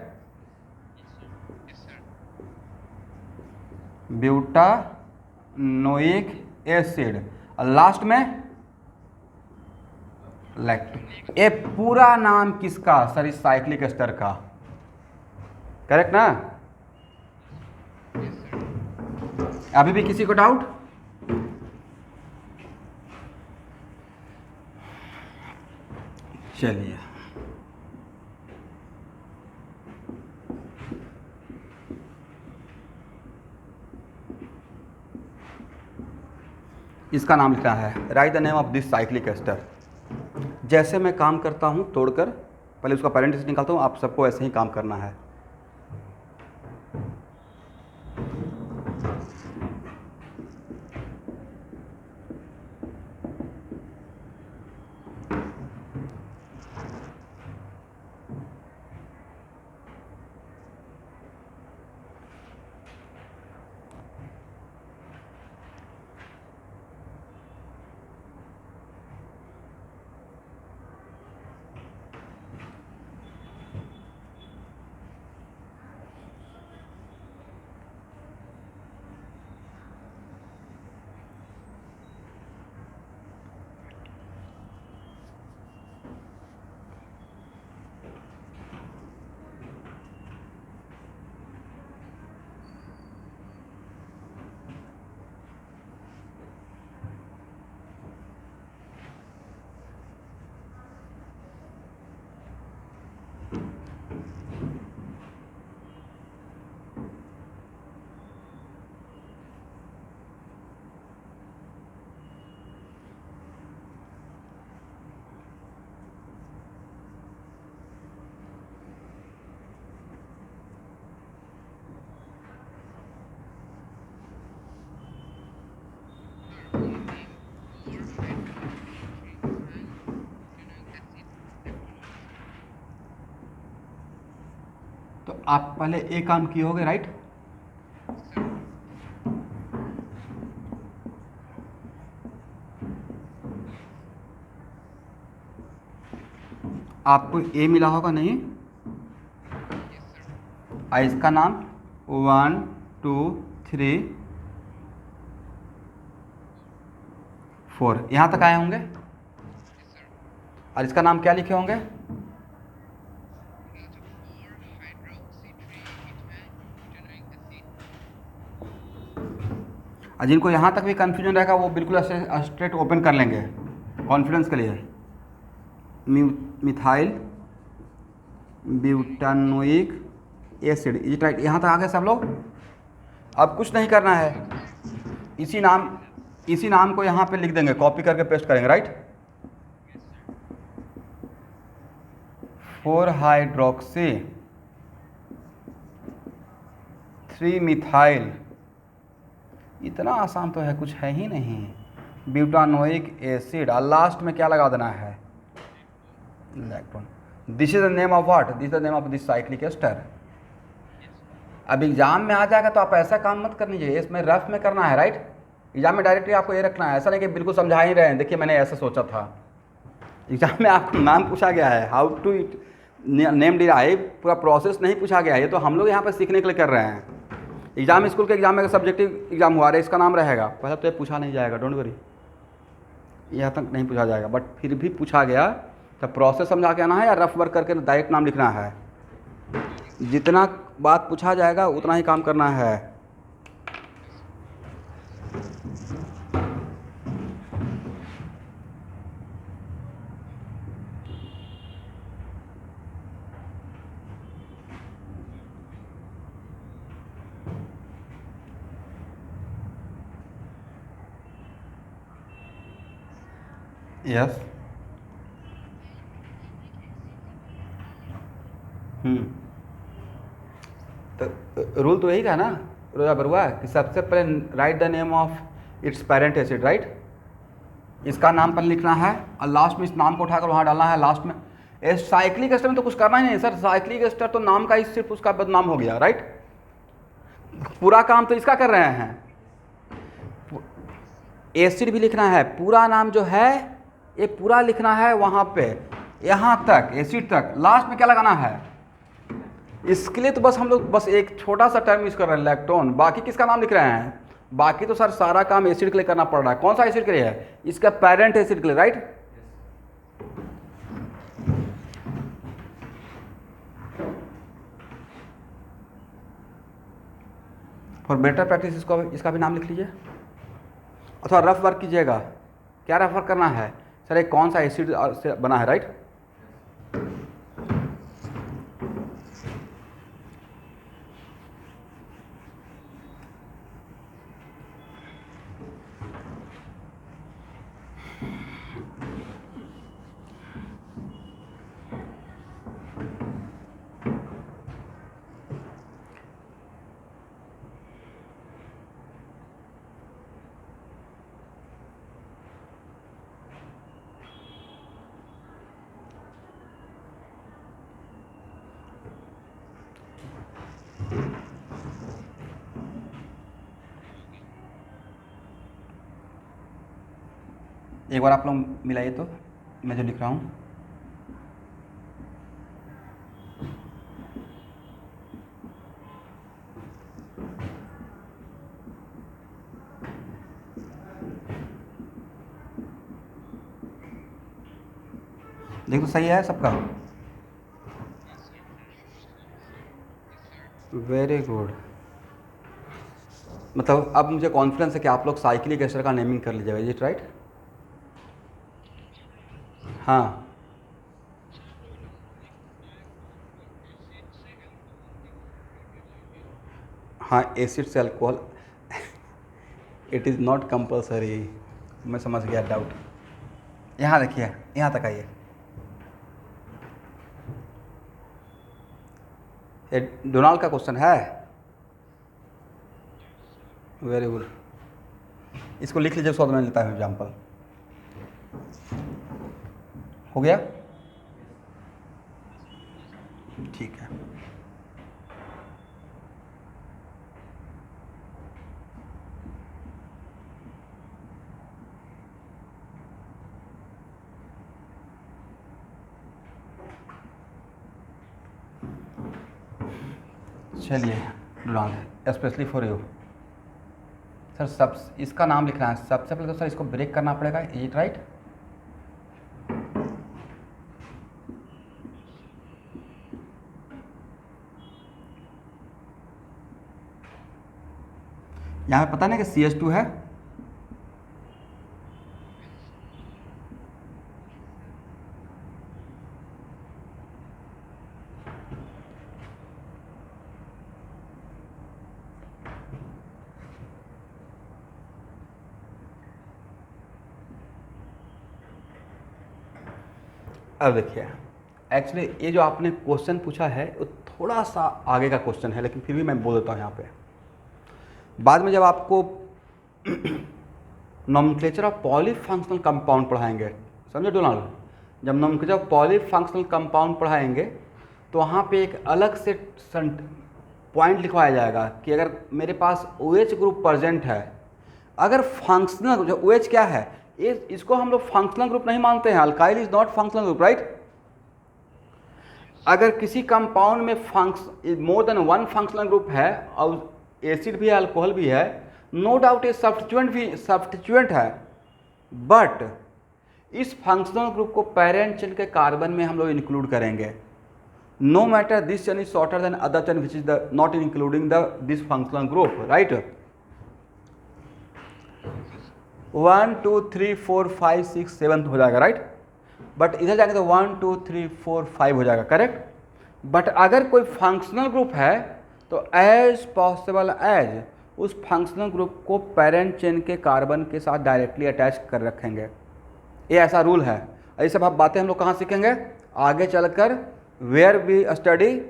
ब्यूटानोइक एसिड और लास्ट में लैक्टो। ये पूरा नाम किसका? सैलिसाइक्लिक एस्टर का, करेक्ट ना। अभी भी किसी को डाउट? चलिए, इसका नाम लिखना है, write the name of this cyclic ester. जैसे मैं काम करता हूँ तोड़कर, पहले उसका पेरेंटेसिस निकालता हूँ, आप सबको ऐसे ही काम करना है। तो आप पहले एक काम किए होगे, राइट। आपको ए मिला होगा नहीं? इसका नाम 1 2 3 4 यहाँ तक आए होंगे। और इसका नाम क्या लिखे होंगे? और जिनको यहाँ तक भी कन्फ्यूजन रहेगा वो बिल्कुल स्ट्रेट ओपन कर लेंगे कॉन्फिडेंस के लिए। Methyl butanoic acid, is right. यहाँ तक आ गए सब लोग। अब कुछ नहीं करना है, इसी नाम को यहाँ पे लिख देंगे, कॉपी करके पेस्ट करेंगे, राइट। 4 हाइड्रोक्सी 3 मिथाइल, इतना आसान तो है, कुछ है ही नहीं, ब्यूटानोइक एसिड। और लास्ट में क्या लगा देना है? Electron. This is the name of what? This is the name of this cyclic ester. अब एग्जाम में आ जाएगा तो आप ऐसा काम मत करनी चाहिए, इसमें रफ में करना है, राइट। एग्जाम में डायरेक्टली आपको ये रखना है, ऐसा नहीं कि बिल्कुल समझा ही रहे हैं, देखिए मैंने ऐसा सोचा था। एग्जाम में आपको नाम पूछा गया है, how to it name derive, पूरा प्रोसेस नहीं पूछा गया है। ये तो हम लोग यहाँ पर सीखने के लिए कर रहे हैं। एग्जाम स्कूल के एग्जाम में सब्जेक्टिव एग्जाम हुआ है, इसका नाम रहेगा, पहले तो ये पूछा नहीं जाएगा, डोंट वरी, यहाँ तक नहीं पूछा जाएगा। बट फिर भी पूछा गया तो प्रोसेस समझा के आना है या रफ वर्क करके डायरेक्ट नाम लिखना है। जितना बात पूछा जाएगा उतना ही काम करना है। यस। तो रूल तो यही था ना रोजा बरुआ कि सबसे पहले right the name of its parent acid, right. इसका नाम पहले लिखना है और लास्ट में इस नाम को उठाकर वहाँ डालना है लास्ट में। साइक्लिक एस्टर में तो कुछ करना ही नहीं सर, साइक्लिक एस्टर तो नाम का ही सिर्फ उसका बदनाम हो गया, राइट। पूरा काम तो इसका कर रहे हैं। एसिड भी लिखना है, पूरा नाम जो है ये पूरा लिखना है वहाँ पे, यहाँ तक एसिड तक, लास्ट में क्या लगाना है। इसके लिए तो बस हम लोग बस एक छोटा सा टर्म यूज कर रहे हैं लैक्टोन, बाकी किसका नाम लिख रहे हैं। बाकी तो सर सारा काम एसिड के लिए करना पड़ रहा है। कौन सा एसिड के लिए है, इसका पेरेंट एसिड के लिए, राइट। फॉर बेटर प्रैक्टिस इसका भी नाम लिख लीजिए अथवा रफ वर्क कीजिएगा। क्या रफ वर्क करना है सर, एक कौन सा एसिड से बना है, राइट। एक बार आप लोग मिलाइए तो मैं जो लिख रहा हूँ। देख तो सही है सबका, वेरी गुड। मतलब अब मुझे कॉन्फिडेंस है कि आप लोग साइक्लिक एस्टर का नेमिंग कर लीजिएगा, इज इट राइट। हाँ हाँ, एसिड से alcohol it is not compulsory. मैं समझ गया डाउट। यहाँ देखिए, यहाँ तक आइए। ये डोनाल्ड का क्वेश्चन है, वेरी गुड। इसको लिख लीजिए, उसको मैं लेता हूँ एग्जाम्पल। हो गया, ठीक है। चलिए Donald, specially for you sir. सब इसका नाम लिखना है सबसे पहले तो सर, इसको ब्रेक करना पड़ेगा, इज इट राइट। यहाँ पे पता नहीं कि CH2 है, अब देखिए एक्चुअली ये जो आपने क्वेश्चन पूछा है वो थोड़ा सा आगे का क्वेश्चन है, लेकिन फिर भी मैं बोल देता हूँ यहाँ पे। बाद में जब आपको नॉमेनक्लेचर ऑफ पॉलीफंक्शनल कंपाउंड पढ़ाएंगे, समझे डोनाल्ड, जब नॉमेनक्लेचर ऑफ पॉलीफंक्शनल कंपाउंड पढ़ाएंगे तो वहाँ पे एक अलग से पॉइंट लिखवाया जाएगा कि अगर मेरे पास OH ग्रुप प्रेजेंट है, अगर फंक्शनल जो OH क्या है, इसको हम लोग फंक्शनल ग्रुप नहीं मानते हैं, alkyl is not functional group, right. अगर किसी कंपाउंड में more than one functional group है और एसिड भी है, अल्कोहल भी है, नो डाउट ये सब्स्टिट्यूएंट है, बट इस फंक्शनल ग्रुप को पेरेंट चेन के कार्बन में हम लोग इंक्लूड करेंगे, no matter this chain is shorter than other chain which is the not including this functional group, right. 1 2 3 4 5 6 7 हो जाएगा, राइट। बट इधर जाएंगे तो 1 2 3 4 5 हो जाएगा, करेक्ट। बट अगर कोई फंक्शनल ग्रुप है तो एज पॉसिबल एज उस फंक्शनल ग्रुप को पेरेंट चेन के कार्बन के साथ डायरेक्टली अटैच कर रखेंगे, ये ऐसा रूल है। ये सब बातें हम लोग कहाँ सीखेंगे आगे चलकर, where we study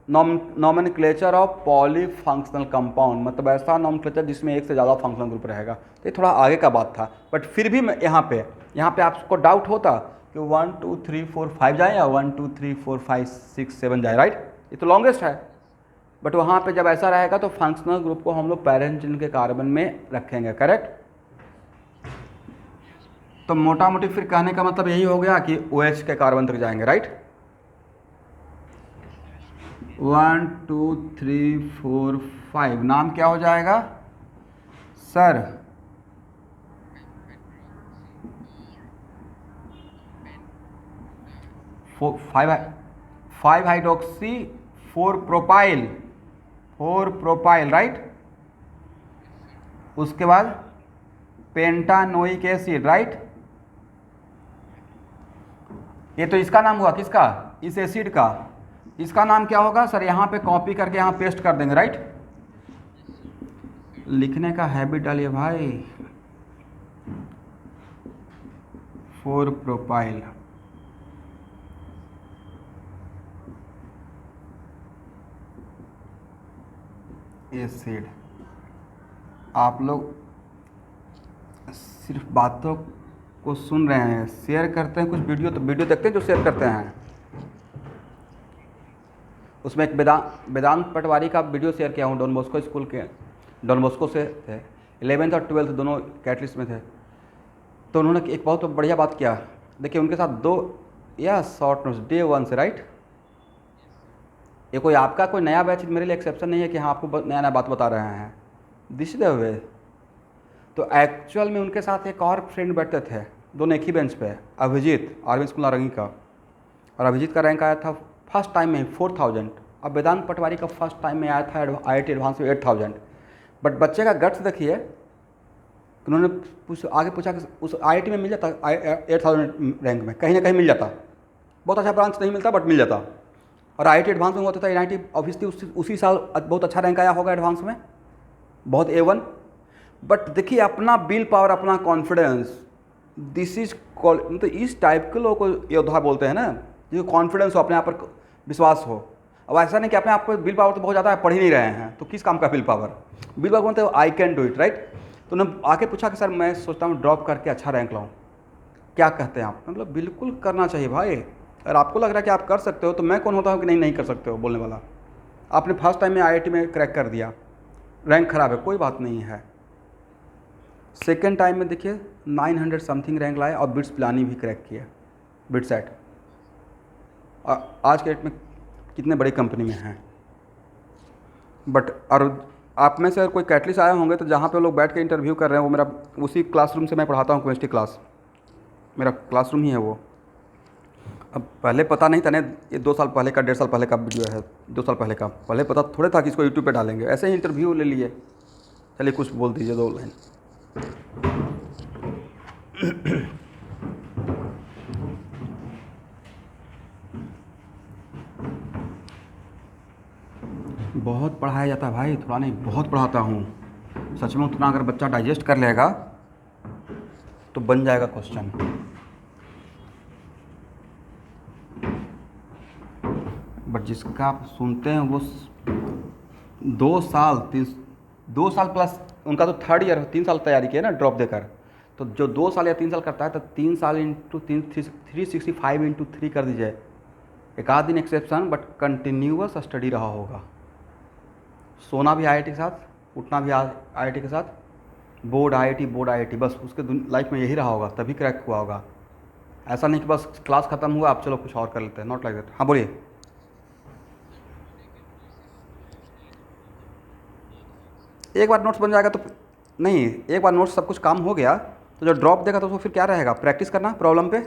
nomenclature of polyfunctional compound, मतलब ऐसा नॉमेनक्लेचर जिसमें एक से ज़्यादा फंक्शनल ग्रुप रहेगा। तो ये थोड़ा आगे का बात था, बट फिर भी मैं यहाँ पे आपको डाउट होता कि 1 2 3 4 5 जाए या 1 2 3 4 5 6 7 जाए, राइट। ये तो लॉन्गेस्ट है, बट वहाँ पे जब ऐसा रहेगा तो फंक्शनल ग्रुप को हम लोग पैरेंट चेन के कार्बन में रखेंगे, करेक्ट। तो मोटा मोटी फिर कहने का मतलब यही हो गया कि OH के कार्बन तक जाएंगे, राइट। 1 2 3 4 5 नाम क्या हो जाएगा सर? 5 hydroxy 4 propyl, right. उसके बाद पेंटानोइक एसिड, राइट। ये तो इसका नाम हुआ, किसका? इस एसिड का। इसका नाम क्या होगा सर? यहाँ पे कॉपी करके यहाँ पेस्ट कर देंगे, राइट। लिखने का हैबिट डालिए भाई। 4 प्रोपाइल एसिड। आप लोग सिर्फ बातों को सुन रहे हैं, शेयर करते हैं कुछ वीडियो, तो वीडियो देखते हैं जो शेयर करते हैं। उसमें एक वेदांत पटवारी का वीडियो शेयर किया हूँ, डॉन बॉस्को स्कूल के, डॉन बॉस्को से थे, 11th और 12th दोनों कैटलिस्ट में थे। तो उन्होंने एक बहुत बढ़िया बात किया। देखिए उनके साथ 2 या शॉर्ट नोट्स डे 1 से, राइट। ये कोई आपका कोई नया बैच मेरे लिए एक्सेप्शन नहीं है कि हाँ आपको नया नया बात बता रहे हैं, दिस इज द वे। तो एक्चुअल में उनके साथ एक और फ्रेंड बैठते थे, दोनों एक ही बेंच पे, अभिजीत, अरविंद स्कूल नारंगी का। और अभिजीत का रैंक आया था फर्स्ट टाइम में 4000। अब वेदांत पटवारी का फर्स्ट टाइम में आया था IIT एडवांस में 8000। बट बच्चे का गट्स देखिए, उन्होंने आगे पूछा कि उस IIT में मिल जाता 8000 रैंक में, कहीं ना कहीं मिल जाता, बहुत अच्छा ब्रांच नहीं मिलता बट मिल जाता। और IIT एडवांस में होता था NIT, ऑब्वियसली उसी साल बहुत अच्छा रैंक आया होगा एडवांस में, बहुत A1। बट देखिए अपना विल पावर, अपना कॉन्फिडेंस, दिस इज मतलब इस टाइप के लोगों को योद्धा बोलते हैं ना, जो कॉन्फिडेंस हो, अपने आप पर विश्वास हो। अब ऐसा नहीं कि अपने आप पर विल पावर तो बहुत ज़्यादा है, पढ़ ही नहीं रहे हैं, तो किस काम का विल पावर? विल पावर बोलते हैं I can do it, right. तो उन्होंने आके पूछा कि सर मैं सोचता हूँ ड्रॉप करके अच्छा रैंक लाऊँ, क्या कहते हैं आप? मतलब बिल्कुल करना चाहिए भाई। अगर आपको लग रहा है कि आप कर सकते हो तो मैं कौन होता हूँ कि नहीं कर सकते हो बोलने वाला। आपने फर्स्ट टाइम में IIT में क्रैक कर दिया, रैंक खराब है, कोई बात नहीं है। सेकेंड टाइम में देखिए 900 समथिंग रैंक लाए और बिट्स पिलानी भी क्रैक किया, बिटसेट। आज के डेट में कितने बड़ी कंपनी में हैं। बट और आप में से अगर कोई कैटलिस्ट आए होंगे तो जहाँ पे लोग बैठ के इंटरव्यू कर रहे हैं वो मेरा उसी क्लासरूम से मैं पढ़ाता हूँ, केमिस्ट्री क्लास, मेरा क्लासरूम ही है वो। अब पहले पता नहीं था ना, ये 2 साल पहले का 1.5 साल पहले का वीडियो है, 2 साल पहले का, पहले पता थोड़े था कि इसको यूट्यूब पे डालेंगे, ऐसे ही इंटरव्यू ले लिए। चलिए कुछ बोल दीजिए 2 लाइन। बहुत पढ़ाया जाता है भाई, थोड़ा नहीं, बहुत पढ़ाता हूँ सच में। उतना अगर बच्चा डाइजेस्ट कर लेगा तो बन जाएगा क्वेश्चन। बट जिसका आप सुनते हैं वो 2 साल प्लस, उनका तो 3rd ईयर, 3 साल तैयारी किया ना ड्रॉप देकर। तो जो 2 साल या 3 साल करता है तो 3 साल इंटू 365 इंटू 3 कर दीजिए। एक आध दिन एक्सेप्शन, बट कंटिन्यूअस स्टडी रहा होगा। सोना भी IIT के साथ, उठना भी IIT के साथ, बोर्ड IIT, बस उसके लाइफ में यही रहा होगा, तभी क्रैक हुआ होगा। ऐसा नहीं कि बस क्लास ख़त्म हुआ आप चलो कुछ और कर लेते हैं, नॉट लाइक दैट। हाँ बोलिए। एक बार नोट्स बन जाएगा तो नहीं, एक बार नोट्स सब कुछ काम हो गया तो जो ड्रॉप देगा तो उसको फिर क्या रहेगा? प्रैक्टिस करना, प्रॉब्लम पे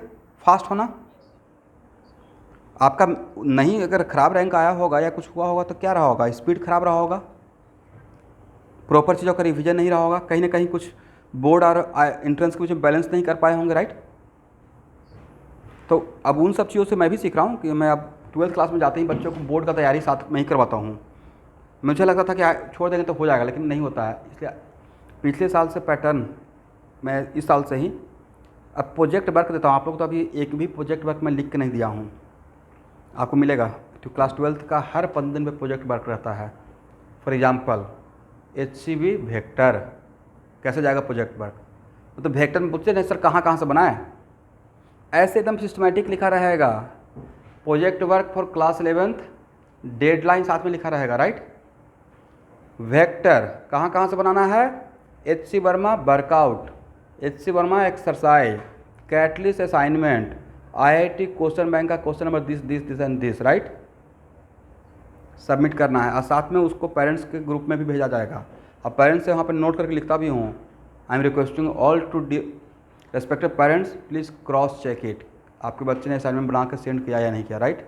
फास्ट होना। आपका नहीं अगर ख़राब रैंक आया होगा या कुछ हुआ होगा तो क्या रहा होगा? स्पीड ख़राब रहा होगा, प्रॉपर चीज़ों का रिवीजन नहीं रहा होगा, कहीं ना कहीं कुछ बोर्ड और एंट्रेंस के कुछ बैलेंस नहीं कर पाए होंगे, राइट। तो अब उन सब चीज़ों से मैं भी सीख रहा हूँ कि मैं अब 12th क्लास में जाते ही बच्चों को बोर्ड का तैयारी साथ में ही करवाता हूँ। मुझे लगता था कि छोड़ देंगे तो हो जाएगा, लेकिन नहीं होता है। इसलिए पिछले साल से पैटर्न मैं इस साल से ही अब प्रोजेक्ट वर्क देता हूँ आप लोग, तो अभी एक भी प्रोजेक्ट वर्क मैं लिख के नहीं दिया हूँ, आपको मिलेगा। तो क्लास 12th का हर 15 दिन पे प्रोजेक्ट वर्क रहता है। फॉर एग्जांपल HCV वेक्टर, कैसे जाएगा प्रोजेक्ट वर्क, तो वेक्टर में पूछते नहीं सर कहाँ कहाँ से बनाए, ऐसे एकदम सिस्टमेटिक लिखा रहेगा। Project work for class 11th, deadline साथ में लिखा रहेगा, राइट। वेक्टर कहाँ कहाँ से बनाना है, HC Verma workout, HC Verma exercise, catalyst assignment, IIT question bank का question number this and this, right. Submit करना है और साथ में उसको पेरेंट्स के ग्रुप में भी भेजा जाएगा। अब पेरेंट्स से वहाँ पर नोट करके लिखता भी हूँ, I am requesting all to respective parents please cross check it, आपके बच्चे ने असाइनमेंट बना के सेंड किया या नहीं किया, राइट।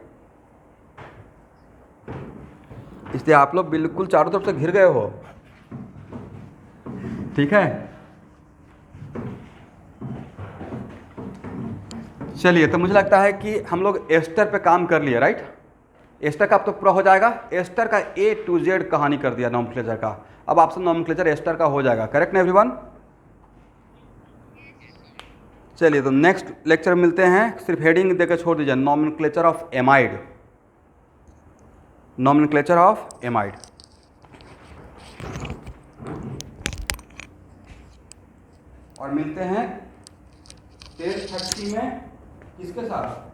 इसलिए आप लोग बिल्कुल चारों तरफ से घिर गए हो, ठीक है। चलिए, तो मुझे लगता है कि हम लोग एस्टर पे काम कर लिए, राइट। एस्टर का अब तो पूरा हो जाएगा। एस्टर का A to Z कहानी कर दिया नॉमेनक्लेचर का। अब आपसे नॉमेनक्लेचर एस्टर का हो जाएगा, करेक्ट ना एवरीवन। चलिए, तो नेक्स्ट लेक्चर में मिलते हैं। सिर्फ हेडिंग देकर छोड़ दीजिए, nomenclature of amide, nomenclature of amide. और मिलते हैं 10:30 में किसके साथ,